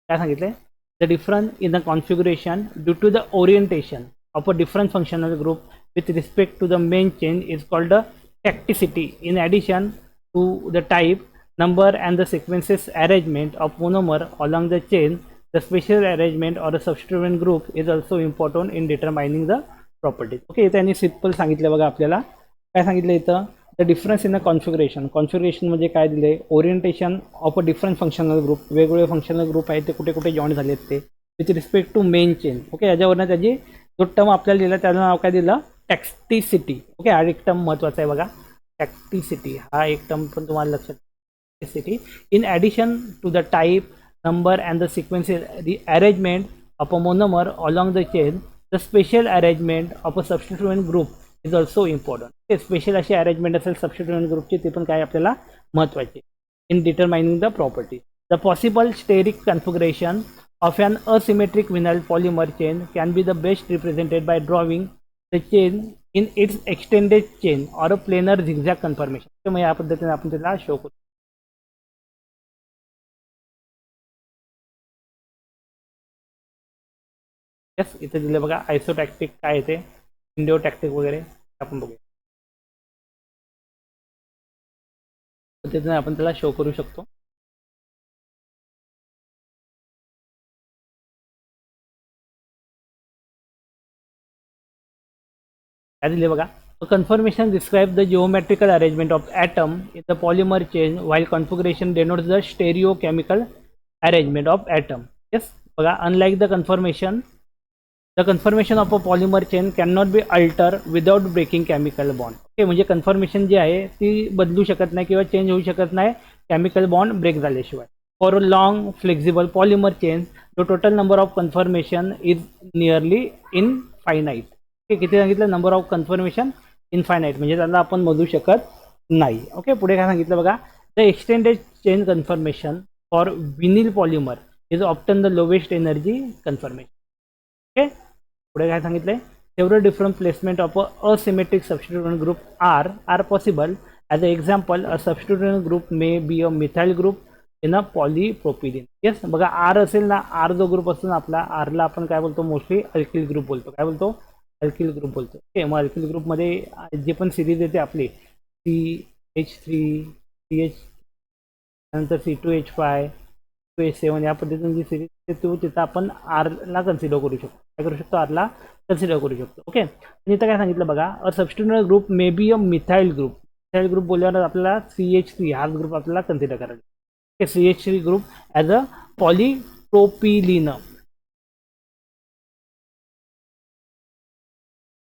काय सांगितलंय, the difference in the configuration due to the orientation of a different functional group with respect to the main chain is called the tacticity. In addition to the type, number and the sequences arrangement of monomer along the chain, the special arrangement or a substituent group is also important in determining the properties. Okay, त्यांनी simple सांगितलं बघा आपल्याला. काय सांगितलं इथं, the difference in the configuration. Configuration म्हणजे काय दिले, orientation of a different functional group, वेगवेगळे फंक्शनल ग्रुप आहेत ते कुठे कुठे जॉईन झालेत ते with respect to main chain. Okay, याच्यावरनं त्याची जो टर्म आपल्याला दिला त्याचं नाव काय दिलं, टॅक्टिसिटी. ओके, हा एक टर्म महत्त्वाचा आहे बघा, टॅक्टिसिटी हा एक टर्म पण तुम्हाला लक्षात. Tacticity in addition to the type, number and the sequences, the arrangement of a monomer along the chain, the special arrangement of a substituent group is also important. ते स्पेशल अशी अरेंजमेंट असेल substituent ग्रुपची, ते पण काय आपल्याला महत्त्वाचे in determining the property. The possible steric configuration of an asymmetric vinyl polymer chain can be the best represented by drawing the chain in its extended chain or a planar zigzag conformation. त्यामुळे या पद्धतीने आपण त्याला show करू. Yes, इथे दिले बघा आयसोटॅक्टिक काय येते, इंडिओटॅक्टिक वगैरे आपण बघूया. पद्धतीने आपण त्याला शो करू शकतो. काय दिले बघा, a conformation describes the geometrical arrangement of atom in the polymer chain while configuration denotes the stereochemical arrangement of atom. Yes, बघा, unlike the conformation of a polymer chain cannot be altered without breaking chemical bond. Okay, म्हणजे confirmation जी आहे ती बदलू शकत नाही किंवा change होऊ शकत नाही केमिकल बॉन्ड ब्रेक झाल्याशिवाय. For a long flexible polymer chain the total number of conformation is nearly infinite. Okay, किती सांगितलं, नंबर ऑफ कन्फर्मेशन इनफायनाईट, म्हणजे त्यांना आपण मोजू शकत नाही. ओके, पुढे काय सांगितलं बघा, the extended chain conformation for vinyl polymer is often the lowest energy conformation. Okay, पुढे काय सांगितलंय, several different placement of a asymmetric substituent group are possible. As an example, a substituent group may be a methyl group in a polypropylene. Yes, बघा R असेल ना, R जो group असतो ना आपला, आरला आपण काय बोलतो, मोस्टली अल्किल ग्रुप बोलतो. काय बोलतो, अल्किल ग्रुप बोलतो. ओके, मग अल्किल ग्रुपमध्ये जे पण सिरीज येते आपली CH3 CH नंतर C2H5 2H7 या पद्धतीने जी सिरीज येते तिथं आपण आरला कन्सिडर करू शकतो. काय करू शकतो, आरला कन्सिडर करू शकतो. ओके, आणि इथं काय सांगितलं बघा, a substituent group may be a methyl group. Methyl group बोलल्यावर आपल्याला CH3 हा ग्रुप आपल्याला कन्सिडर करायचा. Okay, CH3 group as a polypropylene.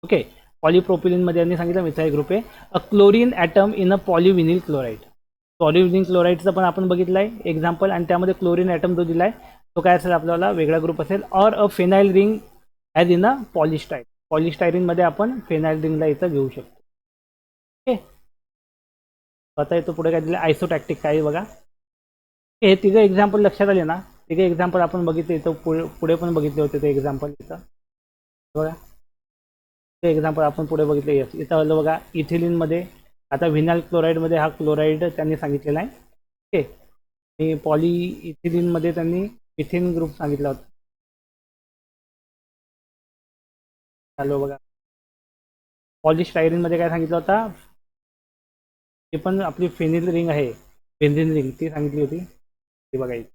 Okay, पॉलीप्रोपिलीनमध्ये यांनी सांगितलं मिथाइल ग्रुप आहे. A chlorine atom in a polyvinyl chloride. Polyvinyl क्लोराईडचं पण आपण बघितलं आहे एक्झाम्पल, आणि त्यामध्ये क्लोरीन ॲटम जो दिला आहे तो काय असेल, आपल्याला वेगळा ग्रुप असेल. Or a phenyl ring as in a polystyrene. पॉलिस्टायरीनमध्ये आपण फेनाइल रिंगला इथं घेऊ शकतो. ओके, आता येतो पुढे काय दिलं, आयसोटॅक्टिक काय बघा. हे तिघं एक्झाम्पल लक्षात आले ना, तिघं एक्झाम्पल आपण बघितले इथं, पुढे पण बघितले होते ते एक्झाम्पल इथं बघा. ते एक्झाम्पल आपण पुढे बघितले. येस, इथं आलं बघा, इथिलिनमध्ये आता व्हिनाइल क्लोराईडमध्ये हा क्लोराईड त्यांनी सांगितलेला आहे. ओके, आणि पॉली इथिलिनमध्ये त्यांनी मिथेन ग्रुप सांगितला होता. चालू बघा, पॉलिस्टायरीनमध्ये काय सांगितलं होता, ते पण आपली फेनिल रिंग आहे, बेन्झिन रिंग ती सांगितली होती. ती बघायची,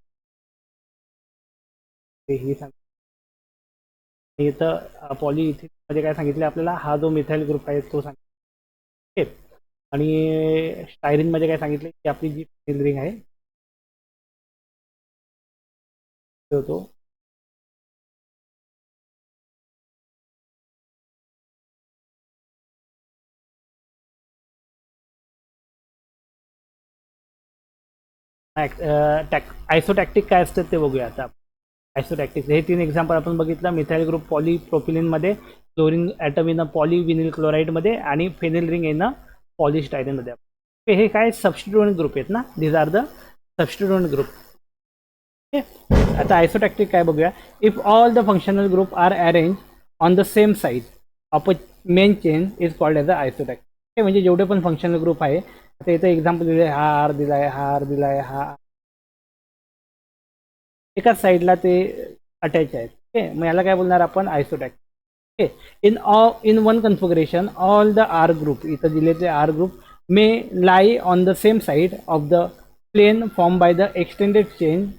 ते ही सांगितली. इथं पॉली इथिनमध्ये काय सांगितलं आपल्याला, हा जो मिथाइल ग्रुप आहे तो सांगितलं. ओके, आणि स्टायरीनमध्ये काय सांगितलं की आपली जी फेनिल रिंग आहे तो आयसोटॅक्टिक काय असतं ते बघूया आता. आयसोटॅक्टिक हे तीन एक्झाम्पल आपण बघितलं, मिथाइल ग्रुप पॉलीप्रोपिलिनमध्ये, क्लोरीन ॲटम इन पॉलिव्हिनिल क्लोराईडमध्ये, आणि फेनिल रिंग इन पॉलिस्टायरीनमध्ये. हे काय सबस्टिट्युएंट ग्रुप आहेत ना, these are the substituent group. आता आयसोटॅक्टिक काय बघूया. If all the functional group are arrange on the same side of a main chain is called as a isotactic. हे म्हणजे जेवढे पण फंक्शनल ग्रुप आहे, आता इथं एक्झाम्पल दिले, हा आर दिलाय, हा आर दिलाय, हा एकाच साईडला ते अटॅच आहेत. ओके, मग याला काय बोलणार आपण, isotactic. Okay, in one configuration all the R group, इथं दिले ते R group may lie on the same side of the plane form by the extended chain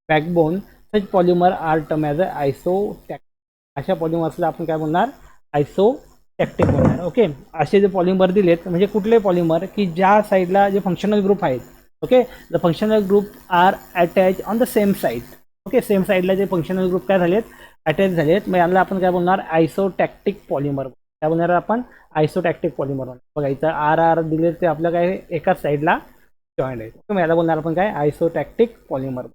backbone. Such polymer are term as a isotactic. अशा पॉलिमर्सला आपण काय बोलणार, आयसोटॅक्टिक बोलणार. Okay, असे जे पॉलिमर दिलेत, म्हणजे कुठले पॉलिमर की ज्या साईडला जे फंक्शनल ग्रुप आहेत, okay, the functional group are attach on the same side. Okay, सेम साईडला जे फंक्शनल ग्रुप काय झालेत, अटॅच झालेत, मग याला आपण काय बोलणार, आयसोटॅक्टिक पॉलिमर. काय बोलणार आपण, आयसोटॅक्टिक पॉलिमर. बघा इथं आर आर दिले ते आपलं काय एकाच साईडला जॉईंट आहे. मग याला बोलणार आपण काय, आयसोटॅक्टिक पॉलिमर.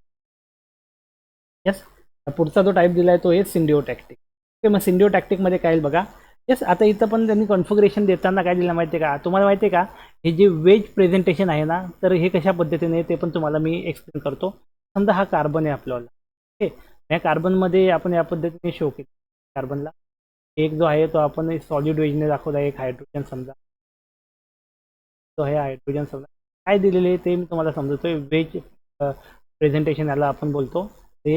यस, पुढचा जो टाईप दिलाय तो आहे सिंडिओटॅक्टिक. ओके, मग सिंडिओटॅक्टिकमध्ये काय बघा. येस, आता इथं पण त्यांनी कॉन्फिगरेशन देताना काय दिलं माहिती आहे का, तुम्हाला माहिती आहे का, हे जे वेज प्रेझेंटेशन आहे ना, तर हे कशा पद्धतीने ते पण तुम्हाला मी एक्सप्लेन करतो. समजा हा कार्बन आहे आपल्याला. ओके, या कार्बनमध्ये आपण या पद्धतीने शो केलं. कार्बनला एक जो आहे तो आपण सॉलिड वेजने दाखवला, एक हायड्रोजन समजा, तो हे हायड्रोजन समजा. काय दिलेले ते मी तुम्हाला समजतोय. वेज प्रेझेंटेशन याला आपण बोलतो. ते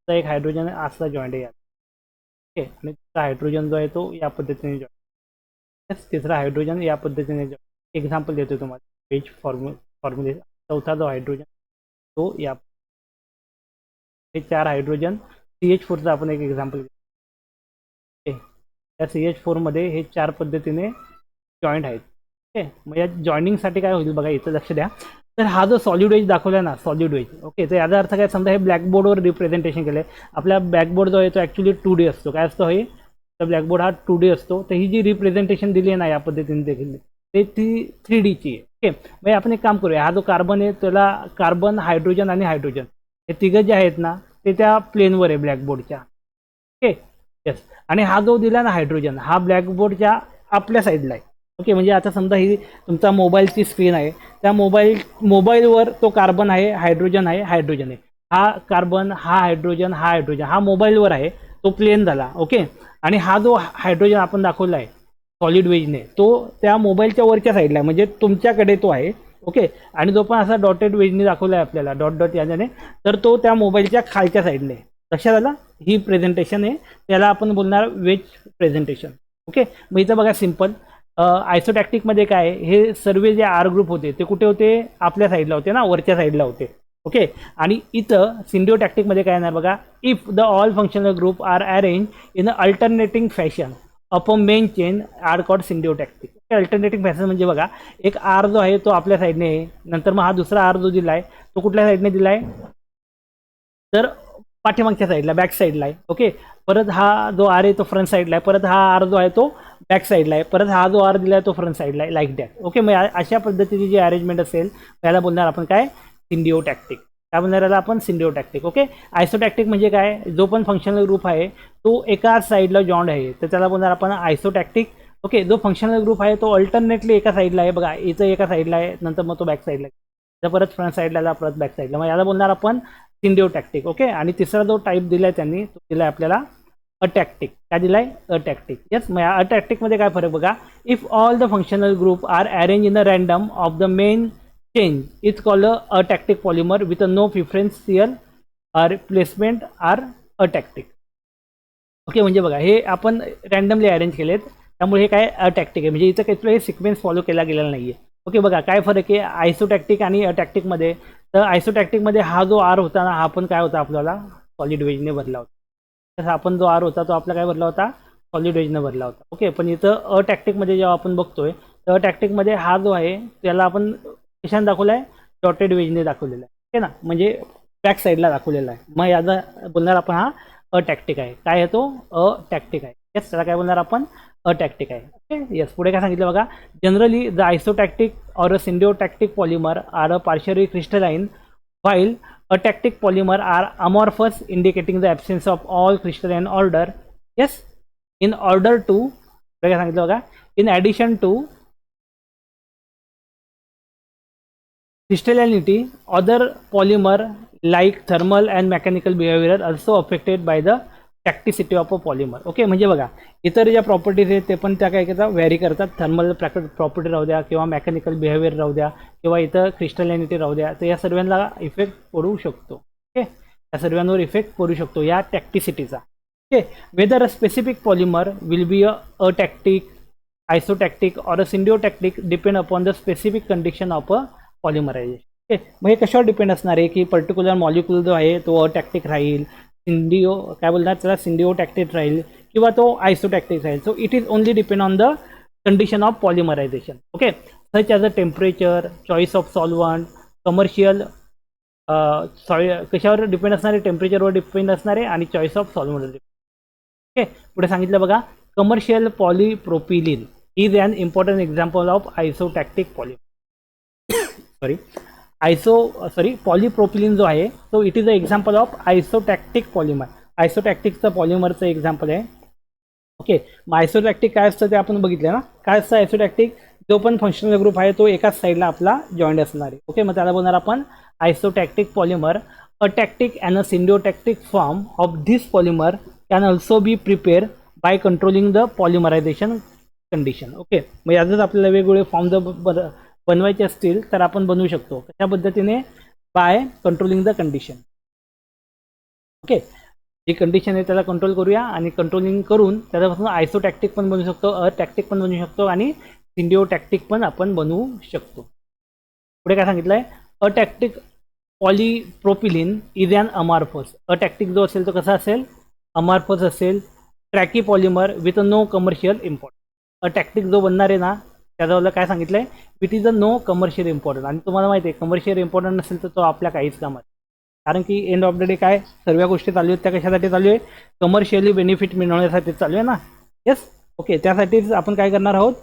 एक हायड्रोजन असा जॉईंट आहे. ओके, आणि तिसरा हायड्रोजन जो आहे तो या पद्धतीने जॉईंट. तिसरा हायड्रोजन या पद्धतीने जॉईंट. एक्झाम्पल देतो तुम्हाला वेज फॉर्म्युले. चौथा जो हायड्रोजन तो या, हे 4 हायड्रोजन CH4चा आपण एक एक्झाम्पल घेतो. ओके, त्या CH4मध्ये हे 4 पद्धतीने जॉईंट आहेत. ओके, मग या जॉईनिंगसाठी काय होईल बघा, इथं लक्ष द्या. तर हा जो सॉलिड वेज दाखवला ना, सॉलिड वेज, ओके, तर याचा अर्थ काय, समजा हे ब्लॅकबोर्डवर रिप्रेझेंटेशन केलं आहे. आपला ब्लॅकबोर्ड जो आहे तो ॲक्च्युली 2D असतो. काय असतो हे, तर ब्लॅकबोर्ड हा 2D असतो. तर ही जी रिप्रेझेंटेशन दिली आहे ना या पद्धतीने देखील, ते ती 3Dची आहे. ओके, मग आपण एक काम करूया, हा जो कार्बन आहे त्याला कार्बन, हायड्रोजन आणि हायड्रोजन हे तिघं जे आहेत ना, ते त्या प्लेनवर आहे ब्लॅकबोर्डच्या. ओके, येस, आणि हा जो दिला ना हायड्रोजन, हा ब्लॅकबोर्डच्या आपल्या साईडला आहे. ओके, म्हणजे आता समजा ही तुमचा मोबाईलची स्क्रीन आहे, त्या मोबाईलवर तो कार्बन आहे, हायड्रोजन आहे, हायड्रोजन आहे. हा कार्बन, हा हायड्रोजन, हा हायड्रोजन, हा मोबाईलवर आहे, तो प्लेन झाला. ओके, आणि हा जो हायड्रोजन आपण दाखवला आहे सॉलिड वेजने, तो त्या मोबाईलच्या वरच्या साईडला आहे, म्हणजे तुमच्याकडे तो आहे. ओके, आणि जो पण असा डॉटेड वेजने दाखवला आहे आपल्याला, डॉट डॉट याने, तर तो त्या मोबाईलच्या खालच्या साईडने. लक्षात आलं, ही प्रेझेंटेशन आहे, त्याला आपण बोलणार वेज प्रेझेंटेशन. ओके, मग इथं बघा सिम्पल. आयसोटॅक्टिकमध्ये काय आहे, हे सर्व जे आर ग्रुप होते ते कुठे होते, आपल्या साईडला होते ना, वरच्या साईडला होते. ओके, आणि इथं सिंडिओटॅक्टिकमध्ये काय येणार बघा, if the all functional group are arrange in a alternating fashion of a main chain are called syndiotactic. Alternating fashion म्हणजे बघा, एक आर जो आहे तो आपल्या साईडने आहे, नंतर मग हा दुसरा आर जो दिला आहे तो कुठल्या साईडने दिला आहे, तर पाठीमागच्या साईडला, बॅक साईडला आहे. ओके, परत हा जो आर आहे तो फ्रंट साईडला आहे, परत हा आर जो आहे तो बॅक साईडला आहे, परत हा जो आर दिला आहे तो फ्रंट साईडला आहे, लाईक दॅट. ओके, मग अशा पद्धतीची जी अरेंजमेंट असेल त्याला बोलणार आपण काय, सिंडिओटॅक्टिक. काय बोलणार याला आपण, सिंडिओटॅक्टिक. ओके, आयसोटॅक्टिक म्हणजे काय, जो पण फंक्शनल ग्रुप आहे तो एका साईडला जॉईंट आहे, तर त्याला बोलणार आपण आयसोटॅक्टिक. ओके, जो फंक्शनल ग्रुप आहे तो अल्टरनेटली एका साईडला आहे, बघा इथं एका साईडला आहे, नंतर मग तो बॅक साईडला आहे, तर परत फ्रंट साईडला, परत बॅक साईडला, मग याला बोलणार आपण सिंडिओटॅक्टिक. ओके, आणि तिसरा जो टाईप दिलाय त्यांनी तो दिलाय आपल्याला अटॅक्टिक. काय दिलाय, अटॅक्टिक. येस, मग अटॅक्टिकमध्ये काय फरक बघा, if all the functional group are arrange in a random of the main chain is called atactic polymer with a no preferential or placement are atactic. Okay, म्हणजे बघा हे आपण रँडमली अरेंज केलेत, त्यामुळे हे काय अटॅक्टिक आहे, म्हणजे इथं काही हे सिक्वेन्स फॉलो केला गेलेला नाही आहे. ओके, बघा काय फरक आहे आयसोटॅक्टिक आणि अटॅक्टिकमध्ये. तर आयसोटॅक्टिकमध्ये हा जो आर होता ना, हा पण काय होता आपल्याला सॉलिड वेजने भरला होता. तसं आपण जो आर होता तो आपला काय भरला होता, सॉलिड वेजने भरला होता. ओके, पण इथं अटॅक्टिकमध्ये जेव्हा आपण बघतोय, तर अटॅक्टिकमध्ये हा जो आहे त्याला आपण कशाने दाखवला आहे, डॉटेड वेजने दाखवलेला आहे. ओके ना, म्हणजे बॅक साईडला दाखवलेला आहे. मग याचा बोलणार आपण हा अटॅक्टिक आहे. काय आहे तो, अटॅक्टिक आहे. येस, त्याला काय बोलणार आपण, अटॅक्टिक आहे. ओके, येस, पुढे काय सांगितलं बघा, generally the isotactic or a syndiotactic polymer are a partially crystalline while atactic polymer are amorphous indicating the absence of all crystalline order. Yes, in order to, काय सांगितलं बघा, in addition to crystallinity other polymer like thermal and mechanical behaviour also affected by the tacticity of a polymer. Okay, म्हणजे बघा इतर ज्या properties आहेत ते पण त्या काय करतात, व्हॅरी करतात. थर्मल प्रॉपर्टी राहू द्या किंवा मेकॅनिकल बिहेवियर राहू द्या किंवा इथं क्रिस्टलॅनिटी राहू द्या, तर या सर्वांना इफेक्ट पडू शकतो. ओके, या सर्वांवर इफेक्ट पडू शकतो या टॅक्टिसिटीचा. Okay, whether a specific polymer will be atactic, isotactic or a syndiotactic depend upon the specific condition of a polymerization. Okay, मग हे कशावर डिपेंड असणार आहे की पर्टिक्युलर मॉलिक्यूल जो आहे तो अटॅक्टिक राहील, सिंडिओ काय बोलतात त्याला सिंडिओटॅक्टिक राहील किंवा तो आयसोटॅक्टिक राहील. So it is only depend on the condition of polymerization. Okay, such as a temperature, choice of solvent, commercial कशावर डिपेंड असणार आहे, टेम्परेचरवर डिपेंड असणार आहे आणि चॉईस ऑफ सॉल्वंट. ओके, पुढे सांगितलं बघा, commercial polypropylene is an important example of isotactic polypropylene जो आहे तो it is a example of isotactic polymer. आयसोटॅक्टिकचं पॉलिमरचं एक्झाम्पल आहे. ओके, मग आयसोटॅक्टिक काय असतं ते आपण बघितलं ना. काय असतं आयसोटॅक्टिक, जो पण फंक्शनल ग्रुप आहे तो एकाच साईडला आपला जॉईंट असणार आहे. ओके, मग त्याला बोलणार आपण isotactic polymer. Atactic and a syndiotactic form of this polymer can also be prepare by controlling the polymerization condition. Okay, मग यातच आपल्याला वेगवेगळे फॉर्म जर बनवायचे असतील तर आपण बनवू शकतो. कशा पद्धतीने, by controlling the condition. Okay, जी कंडिशन आहे त्याला कंट्रोल करूया आणि कंट्रोलिंग करून त्याच्यापासून आयसोटॅक्टिक पण बनवू शकतो, अटॅक्टिक पण बनवू शकतो आणि सिंडिओटॅक्टिक पण आपण बनवू शकतो. पुढे काय सांगितलं आहे, अटॅक्टिक पॉलीप्रोपिलीन इज अन अमार्फस. अटॅक्टिक जो असेल तो कसा असेल, अमार्फस असेल. ट्रॅकी polymer with no commercial importance. Atactic जो बनणार आहे ना त्याच्यावर काय सांगितलं आहे, it is a no commercial importance. आणि तुम्हाला माहिती आहे कमर्शियल इम्पॉर्टंट नसेल तर तो आपल्या काहीच कामात, कारण की एंड ऑफ द डे काय सर्व गोष्टी चालू आहेत त्या कशासाठी चालू आहे, कमर्शियली बेनिफिट मिळवण्यासाठी चालू आहे ना. येस, ओके, त्यासाठीच आपण काय करणार आहोत,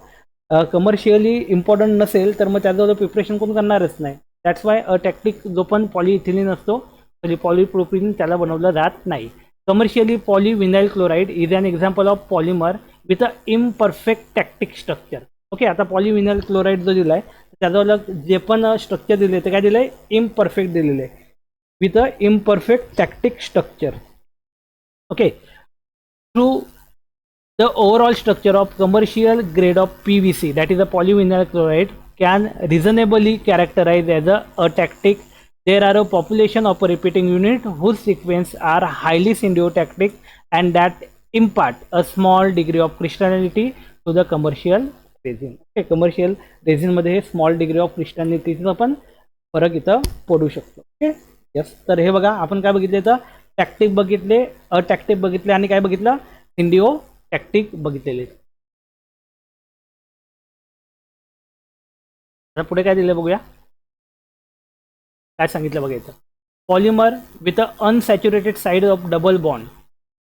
कमर्शियली इम्पॉर्टंट नसेल तर मग त्याचं प्रिपरेशन कोण करणारच नाही. दॅट्स वाय अटॅक्टिक जो पण पॉलिइथिलीन असतो पॉलीप्रोपिलीन त्याला बनवलं जात नाही. Commercially polyvinyl chloride is an example of polymer with a imperfect tactic structure. Okay, आता पॉलीविनाइल क्लोराइड जो दिला आहे त्याच्यावर जे पण स्ट्रक्चर दिले ते काय दिलं आहे, इम्परफेक्ट दिलेलं आहे, with a imperfect tactic structure. Okay, through the overall structure of commercial grade of PVC, that is a polyvinyl chloride, can reasonably characterize as a tactic. There are a population of a repeating unit whose sequence are highly syndiotic and that impart a small degree of crystallinity to the commercial resin. Okay, commercial resin मध्ये small degree of crystallinity चा पण फरक इथं पडू शकतो. Okay, yes, तर हे बघा आपण काय बघितले, तर टॅक्टिक बघितले, अटॅक्टिक बघितले आणि काय बघितलं, सिंडिओ टॅक्टिक बघितलेले. तर पुढे काय दिलं बघूया, काय सांगितलं बघायचं. Polymer with a unsaturated side of double bond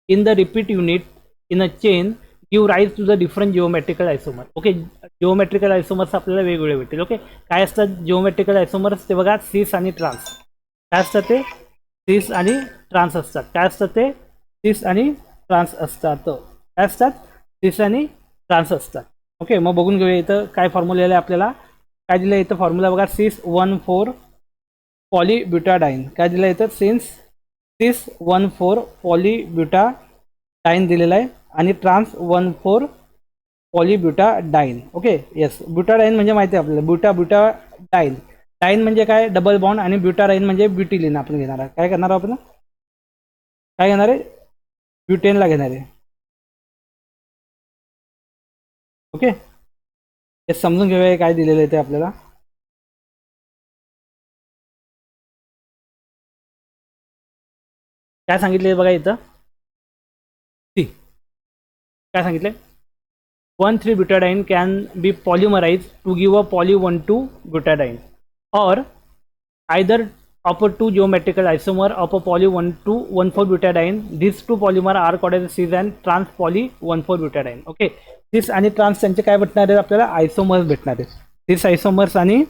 in the repeat unit in a chain give rise to the different geometrical isomer. Okay, geometrical isomers आपल्याला वेगवेगळे भेटतील. ओके, काय असतात जिओमेट्रिकल आयसोमर्स, ते बघा सिस आणि ट्रान्स. काय असतात ते, सिस आणि ट्रान्स असतात. काय असतात ते, सिस आणि ट्रान्स असतात. काय असतात, सिस आणि ट्रान्स असतात. ओके, मग बघून घेऊया इथं काय फॉर्म्युला आहे आपल्याला. काय दिलं इथं फॉर्म्युला बघा, सिस 1,4 पॉलीब्युटाडाईन. काय दिलं इथं, सिस 1,4 पॉलीब्युटाडाईन दिलेला आहे आणि ट्रान्स 1,4 पॉलीब्युटाडाईन. ओके, येस, ब्युटाडाईन म्हणजे माहिती आहे आपल्याला, ब्युटाडाईन. डाईन म्हणजे काय, डबल बॉन्ड, आणि ब्युटाडाईन म्हणजे ब्युटिलिन. आपण घेणार आहे, काय करणार आपण, काय घेणार आहे, ब्युटेनला घेणार आहे. ओके, हे समजून घेऊया काय दिलेलं आहे ते आपल्याला. काय सांगितले बघा इथं, सी काय सांगितले, 1,3-butadiene can be polymerized to give a poly 1,2-butadiene or either of a two geometrical isomer of a poly 1,2-1,4-butadiene. These two polymer are called as cis and trans poly 1,4-butadiene. Okay, सिस आणि trans त्यांचे काय भेटणार आहेत आपल्याला, आयसोमर्स भेटणार आहेत. सिस आयसोमर्स आणि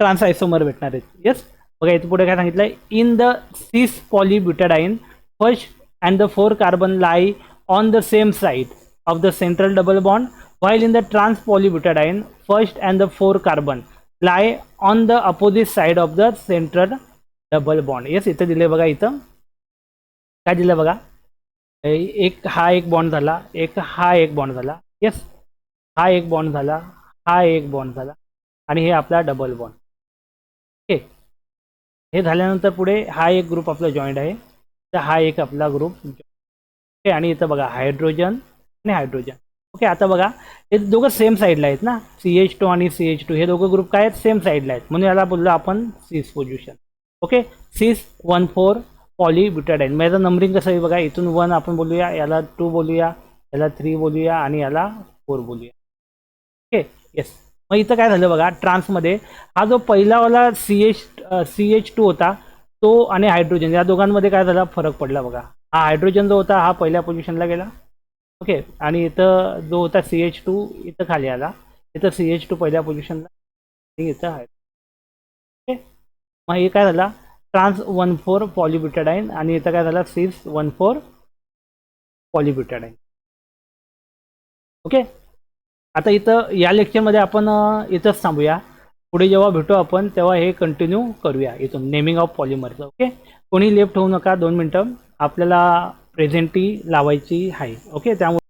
ट्रान्स आयसोमर भेटणार आहेत. येस, बघा इथे पुढे काय सांगितलं, in the cis polybutadiene first and the 4 carbon lie on the same side of the central double bond, while in the trans polybutadiene first and the 4 carbon lie on the opposite side of the central double bond. Yes, इथं दिले बघा, इथं काय दिलं बघा, एक हा एक बॉन्ड झाला, एक हा एक बॉन्ड झाला. येस, हा एक बॉन्ड झाला, हा एक बॉन्ड झाला आणि हे आपला डबल बॉन्ड. ओके, हे झाल्यानंतर पुढे हा एक ग्रुप आपला जॉईंट आहे, तर हा एक आपला ग्रुप. ओके, आणि इथं बघा हायड्रोजन आणि हायड्रोजन. ओके, आता बघा हे दोघं सेम साईडला आहेत ना, CH2 आणि CH2 हे दोघं ग्रुप काय आहेत, सेम साईडला आहेत, म्हणून याला बोललो आपण सिस पोझिशन. ओके, सिस 1,4 पॉलीब्युटाडाईन. मग याचं नंबरिंग कसं आहे बघा, इथून 1 आपण बोलूया, याला 2 बोलूया, याला 3 बोलूया आणि याला 4 बोलूया. Okay, yes. मग इथं काय झालं बघा, ट्रान्समध्ये हा जो पहिलावाला CH2 होता तो आणि हायड्रोजन या दोघांमध्ये काय झाला, फरक पडला बघा. हा हायड्रोजन जो होता हा पहिल्या पोझिशनला गेला. ओके, आणि इथं जो होता CH2 इथं खाली आला, इथं CH2 पहिल्या पोझिशनला आणि इथं आहे. ओके, मग हे काय झाला, ट्रान्स 1,4 पॉलीब्युटाडाईन आणि इथं काय झाला, सिस 1,4 पॉलीब्युटाडाईन. ओके, आता इथं या लेक्चरमध्ये आपण इथंच थांबूया. पुढे जेव्हा भेटू आपण तेव्हा हे कंटिन्यू करूया इथून नेमिंग ऑफ पॉलिमरचं. ओके, कोणी लेफ्ट होऊ नका, 2 मिनटं आपल्याला प्रेझेंटी लावायची आहे. ओके, त्यामुळे